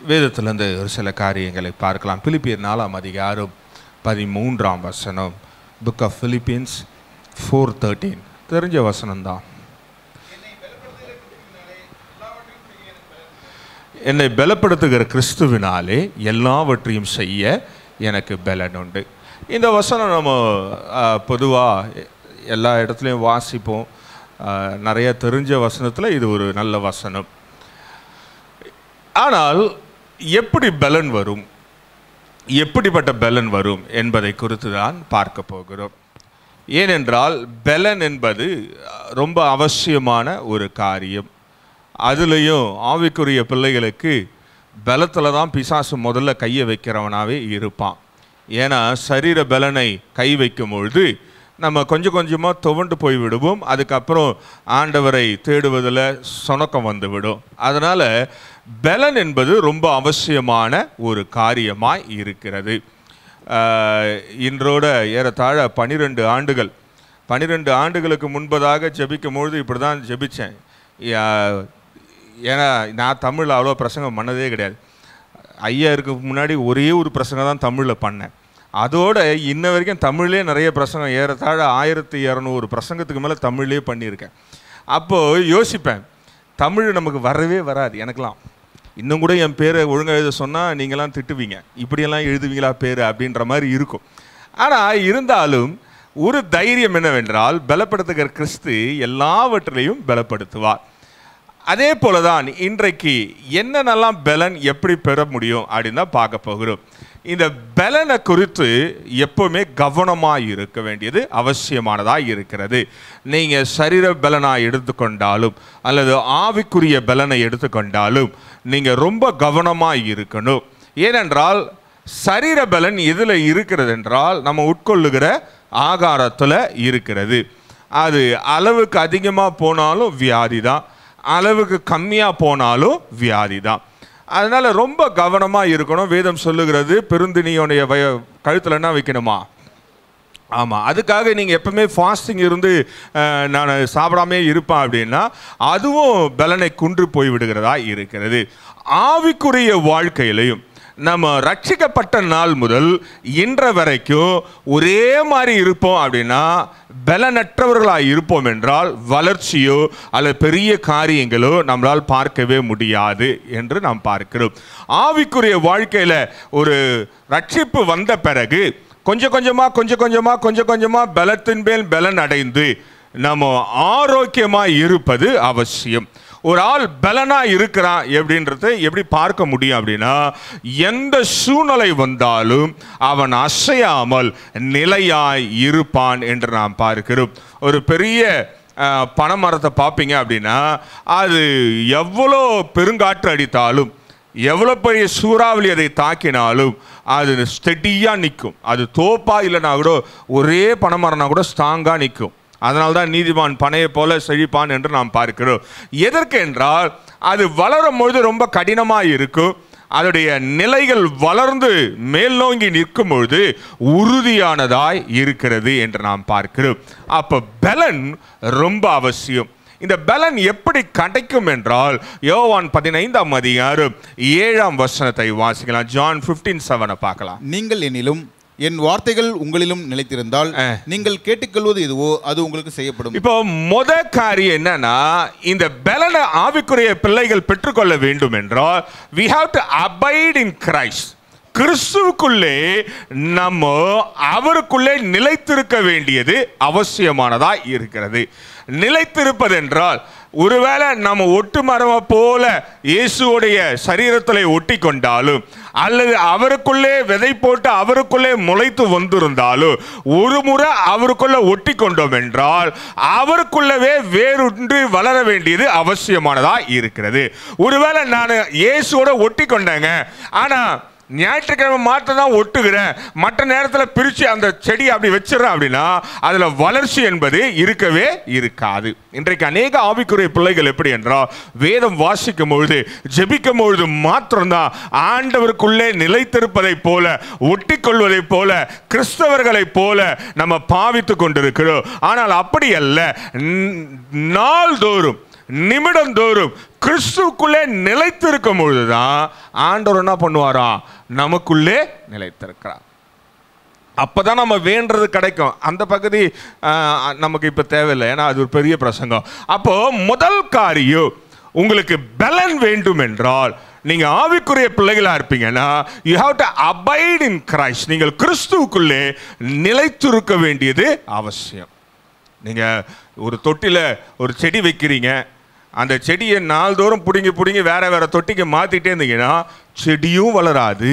வேதத்திலிருந்து ஒரு சில காரியங்களை பார்க்கலாம். பிலிப்பியர் 4ஆம் அதிகாரம் 13ஆம் வசனம். Book of Philippians 4:13. தெரிஞ்ச வசனம்தான். என்னை பலப்படுத்துகிற கிறிஸ்துவினாலே எல்லாவற்றையும் செய்ய எனக்கு பலன் உண்டு. இந்த வசனம் நம்ம பொதுவாக எல்லா இடத்துலையும் வாசிப்போம். நிறைய தெரிஞ்ச வசனத்தில் இது ஒரு நல்ல வசனம். ஆனால் எப்படி பலன் வரும், எப்படிப்பட்ட பலன் வரும் என்பதை குறித்து தான் பார்க்க போகிறோம். ஏனென்றால் பலன் என்பது ரொம்ப அவசியமான ஒரு காரியம். அதுலேயும் ஆவிக்குரிய பிள்ளைகளுக்கு பலத்தில் தான் பிசாசு முதல்ல கையை வைக்கிறவனாகவே இருப்பான். ஏன்னா சரீர பலனை கை வைக்கும் பொழுது நம்ம கொஞ்சம் கொஞ்சமாக துவண்டு போய் விடுவோம். அதுக்கப்புறம் ஆண்டவரை தேடுவதில் சொணக்கம் வந்துவிடும். அதனால் பலன் என்பது ரொம்ப அவசியமான ஒரு காரியமாய் இருக்கிறது. இன்றோட ஏறத்தாழ 12 ஆண்டுகளுக்கு முன்பதாக ஜெபிக்கும் பொழுது இப்படி தான் ஜெபித்தேன். ஏன்னா நான் தமிழில் அவ்வளோ பிரசங்கம் பண்ணதே கிடையாது. ஐயா இருக்க முன்னாடி ஒரே ஒரு பிரசங்கம் தான் தமிழில் பண்ணேன். அதோட இன்ன வரைக்கும் தமிழ்லேயே நிறைய பிரசங்கம், ஏறத்தாழ 1200 பிரசங்கத்துக்கு மேலே தமிழ்லேயே பண்ணியிருக்கேன். அப்போது யோசிப்பேன், தமிழ் நமக்கு வரவே வராது. எனக்கெலாம் இன்னும் கூட என் பேரை ஒழுங்காக எழுத சொன்னால் நீங்களாம் திட்டுவீங்க, இப்படியெல்லாம் எழுதுவீங்களா பேர் அப்படின்ற மாதிரி இருக்கும். ஆனால் இருந்தாலும் ஒரு தைரியம் என்னவென்றால், பலப்படுத்துகிற கிறிஸ்து எல்லாவற்றிலையும் பலப்படுத்துவார். அதே போல தான் இன்றைக்கு என்னென்னலாம் பலன் எப்படி பெற முடியும் அப்படின்னு தான் பார்க்க போகிறோம். இந்த பலனை குறித்து எப்போவுமே கவனமாக இருக்க வேண்டியது அவசியமானதாக இருக்கிறது. நீங்கள் சரீர பலனாக எடுத்துக்கொண்டாலும் அல்லது ஆவிக்குரிய பலனை எடுத்துக்கொண்டாலும் நீங்கள் ரொம்ப கவனமாக இருக்கணும். ஏனென்றால் சரீர பலன் எதில் இருக்கிறது என்றால் நம்ம உட்கொள்ளுகிற ஆகாரத்தில் இருக்கிறது. அது அளவுக்கு அதிகமாக போனாலும் வியாதி தான், அளவுக்கு கம்மியாக போனாலும் வியாதி தான். அதனால் ரொம்ப கவனமாக இருக்கணும். வேதம் சொல்லுகிறது, பெருந்தினியோடைய கழுத்தில் என்ன வைக்கணுமா? ஆமாம், அதுக்காக நீங்கள் எப்பவுமே ஃபாஸ்டிங் இருந்து நான் சாப்பிடாமே இருப்பேன் அப்படின்னா அதுவும் பலனை குன்று போய் விடுகிறதா இருக்கிறது. ஆவிக்குரிய வாழ்க்கையிலையும் நம்ம ரட்சிக்கப்பட்ட நாள் முதல் இன்ற வரைக்கும் ஒரே மாதிரி இருப்போம் அப்படின்னா, பலனற்றவர்களாக இருப்போம் என்றால் வளர்ச்சியோ அல்லது பெரிய காரியங்களோ நம்மளால் பார்க்கவே முடியாது என்று நாம் பார்க்கிறோம். ஆவிக்குரிய வாழ்க்கையில் ஒரு ரட்சிப்பு வந்த பிறகு கொஞ்சம் கொஞ்சமாக பலத்தின் மேல் பலன் அடைந்து நம்ம ஆரோக்கியமாக இருப்பது அவசியம். ஒரு ஆள் பலனாக இருக்கிறான் எப்படின்றத எப்படி பார்க்க முடியும் அப்படின்னா, எந்த சூழ்நிலை வந்தாலும் அவன் அசையாமல் நிலையாய் இருப்பான் என்று நாம் பார்க்கிறோம். ஒரு பெரிய பனைமரத்தை பார்ப்பீங்க அப்படின்னா, அது எவ்வளோ பெருங்காற்று அடித்தாலும் எவ்வளோ பெரிய சூறாவளி அதை தாக்கினாலும் அது ஸ்டெடியாக நிற்கும். அது தோப்பா இல்லைனா கூட ஒரே பனைமரம்னா கூட ஸ்ட்ராங்காக நிற்கும். அதனால்தான் நீதிமான் பனையை போல செழிப்பான் என்று நாம் பார்க்கிறோம். எதற்கு என்றால் அது வளரும் பொழுது ரொம்ப கடினமாக இருக்கும். அதோடைய நிலைகள் வளர்ந்து மேல் நோங்கி நிற்கும் பொழுது உறுதியானதாய் இருக்கிறது என்று நாம் பார்க்கிறோம். அப்போ பலன் ரொம்ப அவசியம். இந்த பலன் எப்படி கிடைக்கும் என்றால், யோவான் 15ஆம் அதிகாரம் 7ஆம் வசனத்தை வாசிக்கலாம். ஜான் 15:7 பார்க்கலாம். நீங்கள் என்னிலும் என் வார்த்தைகள் உங்களிலும் நிலைத்திருந்தால் நீங்கள் கேட்டுக்கொள்வது எதுவோ அது உங்களுக்கு செய்யப்படும். இப்போ முத காரியம் என்னன்னா, இந்த பலனை ஆவிக்குரிய பிள்ளைகள் பெற்றுக்கொள்ள வேண்டும் என்றால் we have to abide in Christ. கிறிஸ்துவுக்குள்ளே நம்ம அவருக்குள்ளே நிலைத்திருக்க வேண்டியது அவசியமானதா இருக்கிறது. நிலைத்திருப்பது என்றால், ஒருவேளை நம்ம ஒட்டு மரமா போல இயேசுடைய சரீரத்தில் ஒட்டி கொண்டாலும் அல்லது அவருக்குள்ளே விதை போட்டு அவருக்குள்ளே முளைத்து வந்திருந்தாலும் ஒரு முறை அவருக்குள்ள ஒட்டி கொண்டோம் என்றால் அவருக்குள்ளவே வேறொன்று வளர வேண்டியது அவசியமானதா இருக்கிறது. ஒருவேளை நான் இயேசுவோட ஒட்டி கொண்டேங்க, ஆனா ஞாயிற்றுக்கிழமை மாற்றம் தான் ஒட்டுகிறேன், மற்ற நேரத்தில் பிரித்து அந்த செடி அப்படி வச்சிடறேன் அப்படின்னா அதில் வளர்ச்சி என்பது இருக்கவே இருக்காது. இன்றைக்கு அநேக ஆவிக்குரிய பிள்ளைகள் எப்படி என்றால், வேதம் வாசிக்கும் பொழுது ஜெபிக்கும் பொழுது மாத்திரம்தான் ஆண்டவருக்குள்ளே நிலைத்திருப்பதை போல ஒட்டி கொள்வதை போல கிறிஸ்தவர்களை போல நம்ம பாவித்து கொண்டிருக்கிறோம். ஆனால் அப்படி அல்ல. நாள்தோறும் நிமிடந்தோறும் கிறிஸ்துக்குள்ளே நிலைத்திருக்கும் பொழுதுதான் ஆண்டவர் என்ன பண்ணுவாரா, நமக்குள்ளே நிலைத்திருக்கிறார். அப்பதான் நம்ம வேண்டது கிடைக்கும். அந்த பகுதி நமக்கு இப்ப தேவையில்லை, ஏன்னா அது ஒரு பெரிய பிரசங்கம். அப்போ முதல் காரியம், உங்களுக்கு பலன் வேண்டும் என்றால், நீங்க ஆவிக்குரிய பிள்ளைகளா இருப்பீங்கன்னா, you have to abide in Christ. நீங்கள் கிறிஸ்துவுக்குள்ளே நிலைத்திருக்க வேண்டியது அவசியம். நீங்க ஒரு தொட்டில ஒரு செடி வைக்கிறீங்க, அந்த செடியை நாள்தோறும் பிடுங்கி வேற வேற தொட்டிக்கு மாத்திட்டே இருந்தீங்கன்னா செடியும் வளராது,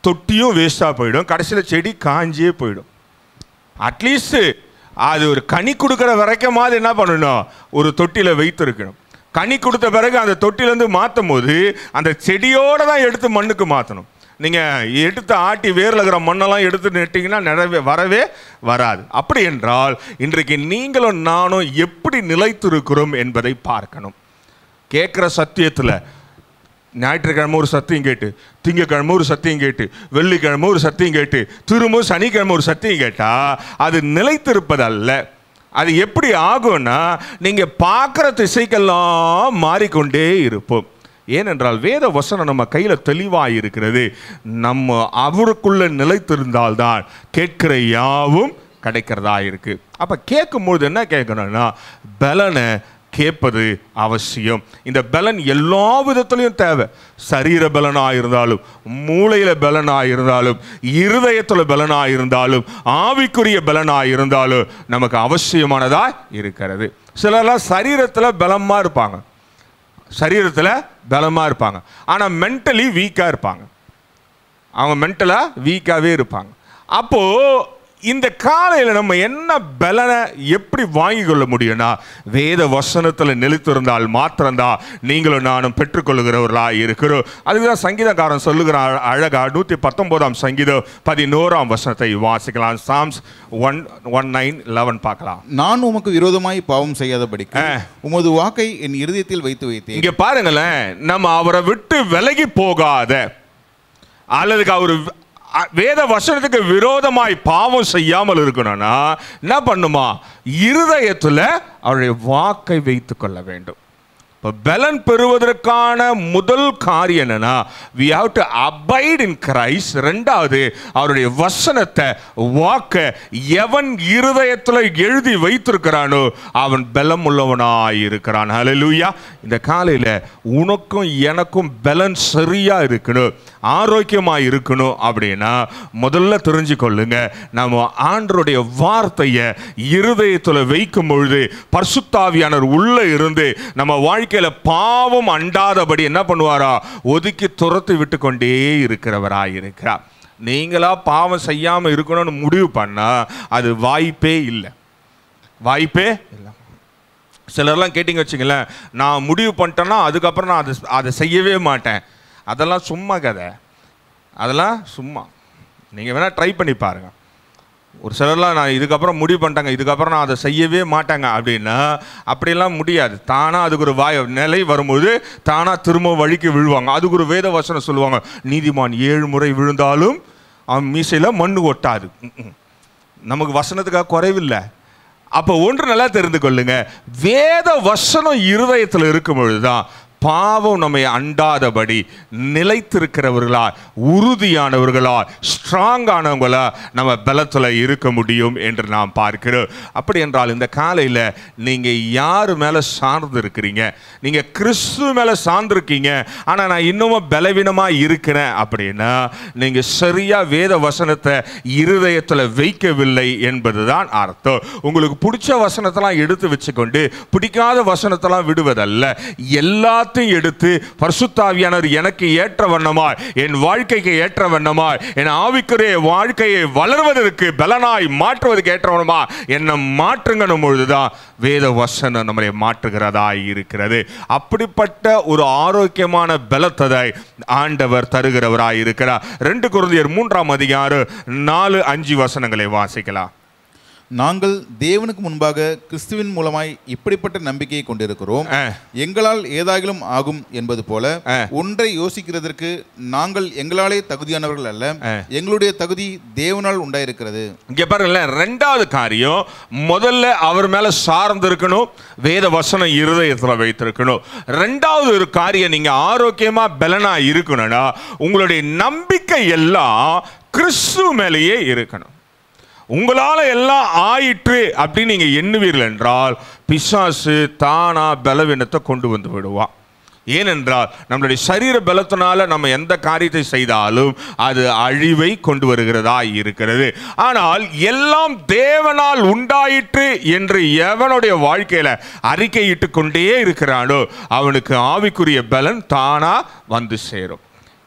தொட்டியும் வேஸ்டா போயிடும், கடைசியில் செடி காஞ்சியே போயிடும். அட்லீஸ்ட் அது ஒரு கனி கொடுக்குற வரைக்கும் மாதிரி என்ன பண்ணணும், ஒரு தொட்டில வைத்திருக்கணும். கனி கொடுத்த பிறகு அந்த தொட்டிலேருந்து மாற்றும் போது அந்த செடியோட தான் எடுத்து மண்ணுக்கு மாற்றணும். நீங்கள் எடுத்து ஆட்டி வேரில் இருக்கிற மண்ணெல்லாம் எடுத்து நட்டிங்கன்னா வரவே வராது. அப்படி என்றால் இன்றைக்கு நீங்களும் நானும் எப்படி நிலைத்திருக்கிறோம் என்பதை பார்க்கணும். கேட்குற சத்தியத்தில் ஞாயிற்றுக்கிழமை ஒரு சத்தியம் கேட்டு, திங்கக்கிழமை ஒரு சத்தியம் கேட்டு, வெள்ளிக்கிழமை ஒரு சத்தியம் கேட்டு, திரும்ப சனிக்கிழமை ஒரு சத்தியம் கேட்டால் அது நிலைத்திருப்பதல்ல. அது எப்படி ஆகும்னா, நீங்கள் பார்க்குற திசைக்கெல்லாம் மாறிக்கொண்டே இருப்போம். ஏனென்றால் வேத வசனம் நம்ம கையில் தெளிவாக இருக்கிறது. நம்ம அவருக்குள்ள நிலைத்திருந்தால்தான் கேட்கிற யாவும் கிடைக்கிறதா இருக்கு. அப்போ கேட்கும்போது என்ன கேட்கணும்னா, பலனை கேட்பது அவசியம். இந்த பலன் எல்லா விதத்திலையும் தேவை. சரீர பலனாக இருந்தாலும், மூளையில் பலனாக இருந்தாலும், இருதயத்தில் பலனாக இருந்தாலும், ஆவிக்குரிய பலனாக இருந்தாலும் நமக்கு அவசியமானதாக இருக்கிறது. சிலர்லாம் சரீரத்தில் பலமாக இருப்பாங்க, சரீரத்தில் பலமாக இருப்பாங்க, ஆனால் மென்டலி வீக்காக இருப்பாங்க. அவங்க மென்டலாக வீக்காகவே இருப்பாங்க. அப்போது இந்த காலையில் நம்ம என்ன பலனை எப்படி வாங்கி கொள்ள முடியும்னா, வேத வசனத்தில் நிலைத்திருந்தால் மாத்திரம்தான் நீங்களும் நானும் பெற்றுக்கொள்ளுகிறவர்களாக இருக்கிறோம். அதுதான் சங்கீதக்காரன் சொல்லுகிறான் அழகா. 119 சங்கீதம் 11 வசனத்தை வாசிக்கலாம். சாம்ஸ் 1:9-11 பார்க்கலாம். நான் உமக்கு விரோதமாய் பாவம் செய்யாதபடிக்கு உமது வாக்கை என் இருதயத்தில் வைத்து வைத்தேன். இங்க பாருங்களேன், நம்ம அவரை விட்டு விலகி போகாத, அல்லது அவர் வேத வசனத்துக்கு விரோதமாய் பாவம் செய்யாமல் இருக்கணும்னா என்ன பண்ணுமா, இருதயத்தில் அவருடைய வாக்கை வைத்துக் கொள்ள வேண்டும். இப்போ பலன் பெறுவதற்கான முதல் காரியம் என்னன்னா, we have to abide in Christ. ரெண்டாவது, அவருடைய வசனத்தை வாக்க எவன் இருதயத்தில் எழுதி வைத்திருக்கிறானோ அவன் பலம் உள்ளவனாய் இருக்கிறான். ஹல்லேலூயா. இந்த காலையில் உனக்கும் எனக்கும் பலன் சரியா இருக்கணும், ஆரோக்கியமாக இருக்கணும் அப்படின்னா முதல்ல தெரிஞ்சுக்கொள்ளுங்க, நம்ம ஆண்டவருடைய வார்த்தையை இருதயத்தில் வைக்கும் பொழுது பரிசுத்தாவியானவர் உள்ள இருந்து நம்ம வாழ்க்கையில் பாவம் அண்டாதபடி என்ன பண்ணுவாரா, ஒதுக்கி துரத்தி விட்டு கொண்டே இருக்கிறவராய் இருக்கிறார். நீங்களா பாவம் செய்யாமல் இருக்கணும்னு முடிவு பண்ணா அது வாய்ப்பே இல்லை, வாய்ப்பே இல்லை. சிலர்லாம் கேட்டிங்க வச்சுங்களேன், நான் முடிவு பண்ணிட்டேன்னா அதுக்கப்புறம் நான் அதை செய்யவே மாட்டேன். அதெல்லாம் சும்மா கதை, அதெல்லாம் சும்மா. நீங்கள் வேணால் ட்ரை பண்ணி பாருங்கள். ஒரு சிலர்லாம் நான் இதுக்கப்புறம் முடிவு பண்ணிட்டாங்க, இதுக்கப்புறம் நான் அதை செய்யவே மாட்டேங்க அப்படின்னா அப்படிலாம் முடியாது. தானாக அதுக்கு ஒரு நிலை வரும்போது தானாக திரும்ப வழிக்கு விழுவாங்க. அதுக்கு ஒரு வேத வசனம் சொல்லுவாங்க, நீதிமான் 7 முறை விழுந்தாலும் அவன் மீசையில் மண்ணு ஒட்டாது. நமக்கு வசனத்துக்காக குறைவில்லை. அப்போ ஒன்று நல்லா தெரிந்து கொள்ளுங்க, வேத வசனம் இருதயத்தில் இருக்கும் பொழுதுதான் பாவம் நம்மை அண்டாதபடி நிலைத்திருக்கிறவர்களா, உறுதியானவர்களா, ஸ்ட்ராங்கானவங்களா நம்ம பலத்தில் இருக்க முடியும் என்று நாம் பார்க்கிறோம். அப்படி என்றால் இந்த காலையில் நீங்கள் யார் மேலே சார்ந்து இருக்கிறீங்க? நீங்கள் கிறிஸ்து மேலே சார்ந்திருக்கீங்க, ஆனால் நான் இன்னமும் பலவீனமாக இருக்கிறேன் அப்படின்னா நீங்கள் சரியாக வேத வசனத்தை இருதயத்தில் வைக்கவில்லை என்பதுதான் அர்த்தம். உங்களுக்கு பிடிச்ச வசனத்தெல்லாம் எடுத்து வச்சுக்கொண்டு பிடிக்காத வசனத்தெல்லாம் விடுவதல்ல, எல்லாத்தையும் எடுத்து பரிசுத்தாவியானவர் எனக்கு ஏற்ற வண்ணமாய், என் வாழ்க்கைக்கு ஏற்ற வண்ணமாய், என் ஆவிக்குரிய வாழ்க்கையை வளர்வதற்கு பலனாய் மாற்றுவதற்கு ஏற்ற வண்ணமாய் என்னை மாற்றுங்கணும் பொழுதுதான் வேத வசனம் நம்மை மாற்றுகிறதா இருக்கிறது. அப்படிப்பட்ட ஒரு ஆரோக்கியமான பலத்தை ஆண்டவர் தருகிறவராய் இருக்கிறார். 2 கொரிந்தியர் 3 அதிகாரம் 4-5 வசனங்களை வாசிக்கலாம். நாங்கள் தேவனுக்கு முன்பாக கிறிஸ்துவின் மூலமாய் இப்படிப்பட்ட நம்பிக்கையை கொண்டிருக்கிறோம், எங்களால் ஏதாகிலும் ஆகும் என்பது போல ஒன்றை யோசிக்கிறதற்கு நாங்கள் எங்களாலே தகுதியானவர்கள் அல்ல, எங்களுடைய தகுதி தேவனால் உண்டாயிருக்கிறது. இங்க பாருங்களேன், ரெண்டாவது காரியம், முதல்ல அவர் மேல சார்ந்து இருக்கணும், வேத வசனம் இருதயத்துல வைத்திருக்கணும். ரெண்டாவது ஒரு காரியம், நீங்க ஆரோக்கியமா பலனா இருக்கணும்னா உங்களுடைய நம்பிக்கை எல்லாம் கிறிஸ்து மேலேயே இருக்கணும். உங்களால எல்லாம் ஆயிற்று அப்படின்னு நீங்க எண்ணுவீர்கள் என்றால் பிசாசு தானா பலவீனத்தை கொண்டு வந்து விடுவான். ஏனென்றால் நம்மளுடைய சரீர பலத்தினால நம்ம எந்த காரியத்தை செய்தாலும் அது அழிவை கொண்டு வருகிறதா இருக்கிறது. ஆனால் எல்லாம் தேவனால் உண்டாயிற்று என்று எவனுடைய வாழ்க்கையில அறிக்கையிட்டு கொண்டே இருக்கிறானோ அவனுக்கு ஆவிக்குரிய பலன் தானா வந்து சேரும்.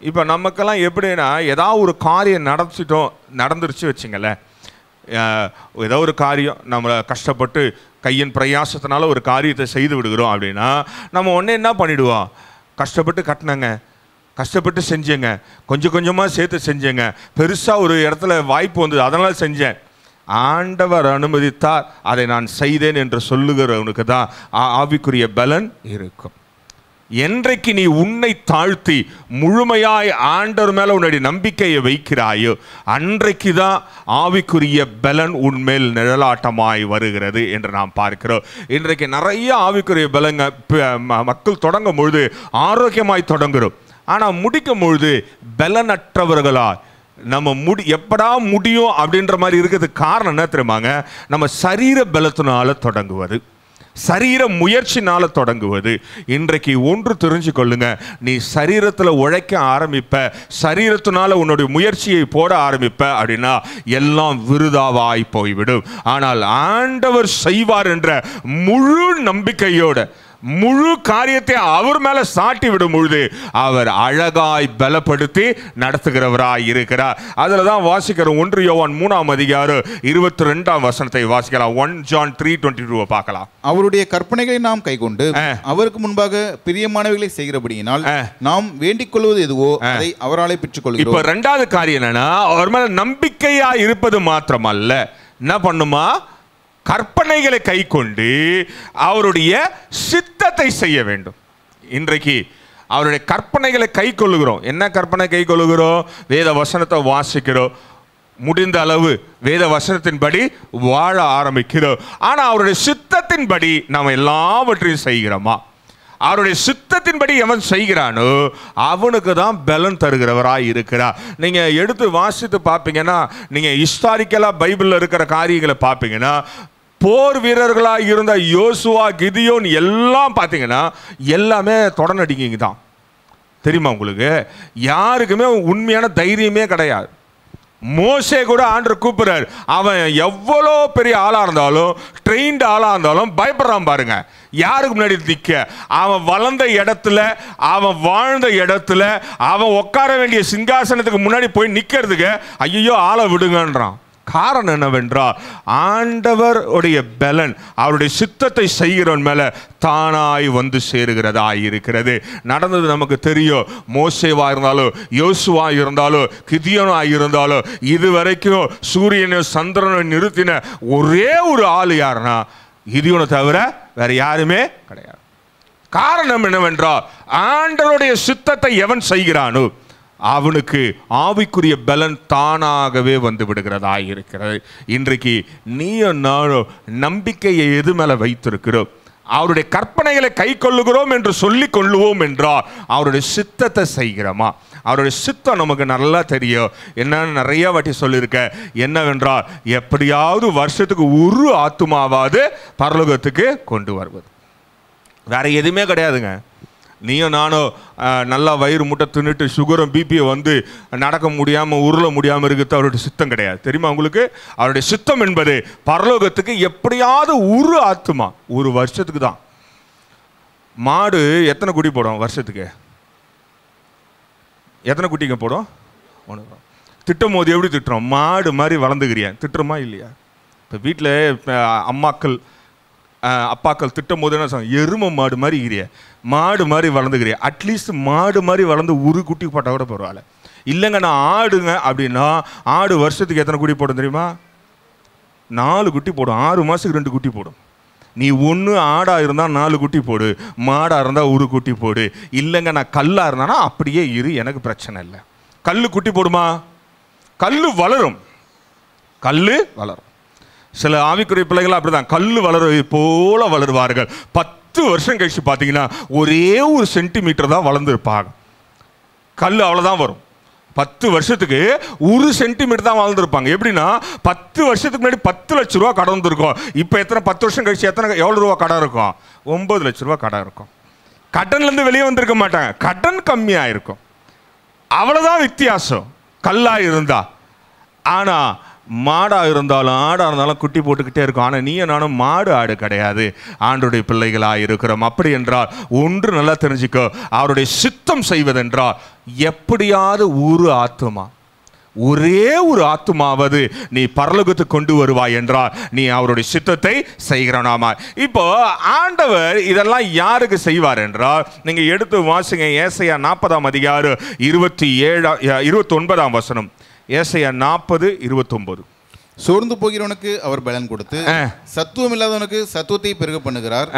இப்போ நமக்கெல்லாம் எப்படின்னா, ஏதாவது ஒரு காரியம் நடந்துருச்சு வச்சுங்களேன், ஏதோ ஒரு காரியம் நம்மளை கஷ்டப்பட்டு கையின் பிரயாசத்தினால ஒரு காரியத்தை செய்து விடுகிறோம் அப்படின்னா நம்ம உடனே என்ன பண்ணிடுவோம், கஷ்டப்பட்டு கட்டினங்க, கஷ்டப்பட்டு செஞ்சேங்க, கொஞ்சம் கொஞ்சமாக சேர்த்து செஞ்சேங்க, பெருசாக ஒரு இடத்துல வாய்ப்பு வந்தது அதனால் செஞ்சேன், ஆண்டவர் அனுமதித்தார் அதை நான் செய்தேன் என்று சொல்லுகிறவனுக்கு தான் ஆவிக்குரிய பலன் இருக்கும். என்றைக்கு நீ உன்னை தாழ்த்தி முழுமையாய் ஆண்டவர் மேல உன்னுடைய நம்பிக்கையை வைக்கிறாயோ அன்றைக்கு தான் ஆவிக்குரிய பலன் உன்மேல் நிழலாட்டமாய் வருகிறது என்று நாம் பார்க்கிறோம். இன்றைக்கு நிறைய ஆவிக்குரிய பலங்க மக்கள் தொடங்கும் பொழுது ஆரோக்கியமாய் தொடங்குகிறோம், ஆனால் முடிக்கும் பொழுது பலனற்றவர்களா நம்ம எப்படா முடியும் அப்படின்ற மாதிரி இருக்கிறதுக்கு காரணம் என்ன தெரியுமாங்க, நம்ம சரீர பலத்தினால தொடங்குவது, சரீர முயற்சினால தொடங்குவது. இன்றைக்கு ஒன்று தெரிஞ்சு கொள்ளுங்க, நீ சரீரத்தில் உழைக்க ஆரம்பிப்ப, சரீரத்தினால உன்னுடைய முயற்சியை போட ஆரம்பிப்ப அப்படின்னா எல்லாம் விருதாவாய் போய்விடும். ஆனால் ஆண்டவர் செய்வார் என்ற முழு நம்பிக்கையோட முழு காரியத்தை அவர் மேல சாட்டி விடும் பொழுது அவர் அழகாய் பலப்படுத்தி நடத்துகிறவராய் இருக்கிறார். அதுல தான் வாசிக்கிறோம். 1 யோவான் 3:22 வாசிக்கலாம். 1 John 3:22 பார்க்கலாம். அவருடைய கற்பனைகளை நாம் கைக்கொண்டு அவருக்கு முன்பாக பிரியமானவைகளை செய்கிறபடியினால் நாம் வேண்டிக் கொள்வது எதுவோ அதை அவராலே பெற்றுக்கொள்கிறோம். இப்ப ரெண்டாவது காரியம் என்னன்னா, அவர் மேல நம்பிக்கையா இருப்பது மாத்திரமல்ல, என்ன பண்ணுமா, கற்பனைகளை கை கொண்டு அவருடைய சித்தத்தை செய்ய வேண்டும். இன்றைக்கு அவருடைய கற்பனைகளை கை கொள்ளுகிறோம். என்ன கற்பனை கை கொள்ளுகிறோம்? வேத வசனத்தை வாசிக்கிறோம், முடிந்த அளவு வேத வசனத்தின்படி வாழ ஆரம்பிக்கிறோம். ஆனால் அவருடைய சித்தத்தின்படி நாம் எல்லாவற்றையும் செய்கிறோமா? அவருடைய சித்தத்தின்படி எவன் செய்கிறானோ அவனுக்கு தான் பலன் தருகிறவராய் இருக்கிறார். நீங்கள் எடுத்து வாசித்து பார்ப்பீங்கன்னா, நீங்கள் ஹிஸ்டாரிக்கலாக பைபிளில் இருக்கிற காரியங்களை பார்ப்பீங்கன்னா, போர் வீரர்களாக இருந்த யோசுவா, கிதியோன் எல்லாம் பார்த்தீங்கன்னா எல்லாமே தொடர்நடிங்க தான். தெரியுமா உங்களுக்கு? யாருக்குமே உண்மையான தைரியமே கிடையாது. மோசே கூட ஆண்டவர் கூப்பிடுறார், அவன் எவ்வளோ பெரிய ஆளாக இருந்தாலும், ட்ரெயின்டு ஆளாக இருந்தாலும் பயப்படுறான் பாருங்க. யாருக்கு முன்னாடி நிற்க? அவன் வளர்ந்த இடத்துல, அவன் வாழ்ந்த இடத்துல, அவன் உட்கார வேண்டிய சிங்காசனத்துக்கு முன்னாடி போய் நிற்கிறதுக்கு ஐயோ ஆளை விடுங்கன்றான். காரணம் என்னவென்றால் ஆண்டவர் உடைய பலன் அவருடைய சித்தத்தை செய்கிறவன் மேல தானாய் வந்து சேருகிறதா இருக்கிறது. நடந்தது நமக்கு தெரியும். மோசேவா இருந்தாலும், யோசுவா இருந்தாலும், கிதியோனா இருந்தாலும், இதுவரைக்கும் சூரியனை சந்திரனை நிறுத்தின ஒரே ஒரு ஆள் யாருன்னா கிதியோனை தவிர வேற யாருமே கிடையாது. காரணம் என்னவென்றால் ஆண்டவருடைய சித்தத்தை எவன் செய்கிறானோ அவனுக்கு ஆவிக்குரிய பலன் தானாகவே வந்து விடுகிறதா இருக்கிறது. இன்றைக்கு நீயும் நானும் நம்பிக்கையை எது மேல வைத்திருக்கிறோம்? அவருடைய கற்பனைகளை கை கொள்ளுகிறோம் என்று சொல்லிக் கொள்ளுவோம் என்றால் அவருடைய சித்தத்தை செய்கிறோமா? அவருடைய சித்தம் நமக்கு நல்லா தெரியும். என்னன்னு நிறைய வாட்டி சொல்லியிருக்க, என்னவென்றால் எப்படியாவது வருஷத்துக்கு ஒரு ஆத்துமாவாவது பரலோகத்துக்கு கொண்டு வருவது. வேற எதுவுமே கிடையாதுங்க. நீயும் நானும் நல்லா வயிறு முட்டை தின்னுட்டு சுகரும் பிபியை வந்து நடக்க முடியாமல் உருள முடியாமல் இருக்கிறது அவருடைய சித்தம் கிடையாது. தெரியுமா உங்களுக்கு? அவருடைய சித்தம் என்பது பரலோகத்துக்கு எப்படியாவது ஒரு ஆத்துமா ஒரு வருஷத்துக்கு தான். மாடு எத்தனை குட்டி போடும் வருஷத்துக்கு? எத்தனை குட்டிங்க போடும்? ஒன்று. திட்டம் போது எப்படி திட்டுறோம்? மாடு மாதிரி வளர்ந்துக்கிறியா? திட்டுறோமா இல்லையா? இப்போ வீட்டில் அம்மாக்கள் அப்பாக்கள் திட்டும் போது என்ன சொல்ல, எரும மாடு மாதிரி இருக்கிறிய, மாடு மாதிரி வளர்ந்துக்கிறிய, அட்லீஸ்ட் மாடு மாதிரி வளர்ந்து ஒரு குட்டி போட்டால் கூட பரவாயில்ல. இல்லைங்க நான் ஆடுங்க அப்படின்னா ஆடு வருஷத்துக்கு எத்தனை குட்டி போடும் தெரியுமா? 4 குட்டி போடும். 6 மாதத்துக்கு 2 குட்டி போடும். நீ ஒன்று ஆடாக இருந்தால் 4 குட்டி போடு, மாடாக இருந்தால் 1 குட்டி போடு. இல்லைங்க நான் கல்லாக இருந்தானா அப்படியே இரு, எனக்கு பிரச்சனை இல்லை. கல் குட்டி போடுமா? கல் வளரும், கல் வளரும். சில ஆவிக்குரிய பிள்ளைகள் அப்படிதான், கல் வளர போல வளருவார்கள். 10 வருஷம் கழிச்சு பார்த்தீங்கன்னா ஒரே 1 சென்டிமீட்டர் தான் வளர்ந்துருப்பாங்க. கல் அவ்வளோதான் வரும். 10 வருஷத்துக்கு 1 சென்டிமீட்டர் தான் வளர்ந்துருப்பாங்க. எப்படின்னா 10 வருஷத்துக்கு முன்னாடி 10 லட்ச ரூபா கடன் வந்துருக்கும். இப்போ எத்தனை 10 வருஷம் கழிச்சு எவ்வளோ ரூபா கடன் இருக்கும்? 9 லட்ச ரூபா கடன் இருக்கும். கடன்லேருந்து வெளியே வந்திருக்க மாட்டாங்க, கடன் கம்மியாக இருக்கும். அவ்வளோதான் வித்தியாசம் கல்லாக இருந்தா. ஆனால் மாடாக இருந்தாலும் ஆடாக இருந்தாலும் குட்டி போட்டுக்கிட்டே இருக்கும். ஆனால் நீ நானும் மாடு ஆடு கிடையாது, ஆண்டவருடைய பிள்ளைகளாக இருக்கிறோம். அப்படி என்றால் ஒன்று நல்லா தெரிஞ்சுக்கோ, அவருடைய சித்தம் செய்வதென்றால் எப்படியாவது ஒரு ஆத்துமா, ஒரே ஒரு ஆத்துமாவது நீ பரலோகத்துக்கு கொண்டு வருவாய் என்றால் நீ அவருடைய சித்தத்தை செய்கிறனாமா. இப்போ ஆண்டவர் இதெல்லாம் யாருக்கு செய்வார் என்றால், நீங்க எடுத்து வாசிங்க ஏசாயா 40ஆம் அதிகாரம் 29ஆம் வசனம். ஏசாயா 40:29. சோர்ந்து போகிறவனுக்கு அவர் பலன் கொடுத்து சத்துவம் இல்லாதவனுக்கு சத்துவத்தை பெருக பண்ணுகிறார்.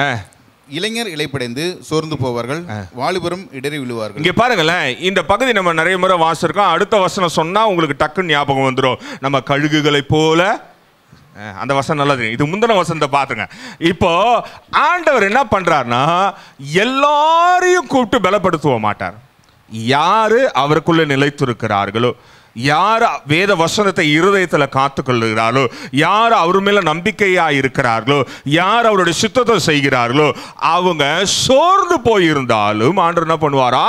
இளைஞர் இளைப்படைந்து சோர்ந்து போவார்கள், வாலிபரும் இடறி விழுவார்கள். இங்க பாருங்களேன், இந்த பகுதி நம்ம நிறைய முறை வாசிச்சிருக்கோம். அடுத்த வசனம் சொன்னா உங்களுக்கு டக்குன்னு ஞாபகம் வந்துடும். நம்ம கழுகுகளை போல, அந்த வசனம் நல்லது. இது முந்தின வசனத்தை பாத்துங்க. இப்போ ஆண்டவர் என்ன பண்றாருன்னா, எல்லாரையும் கூப்பிட்டு பலப்படுத்துவ மாட்டார். யாரு அவருக்குள்ள நிலைத்திருக்கிறார்களோ, யார் வேத வசனத்தை இருதயத்தில் காத்து கொள்ளுகிறார்களோ, யார் அவர் மேல நம்பிக்கையா இருக்கிறார்களோ, யார் அவருடைய சித்தத்தை செய்கிறார்களோ, அவங்க சோர்ந்து போயிருந்தாலும் ஆண்டவர் என்ன பண்ணுவாரா?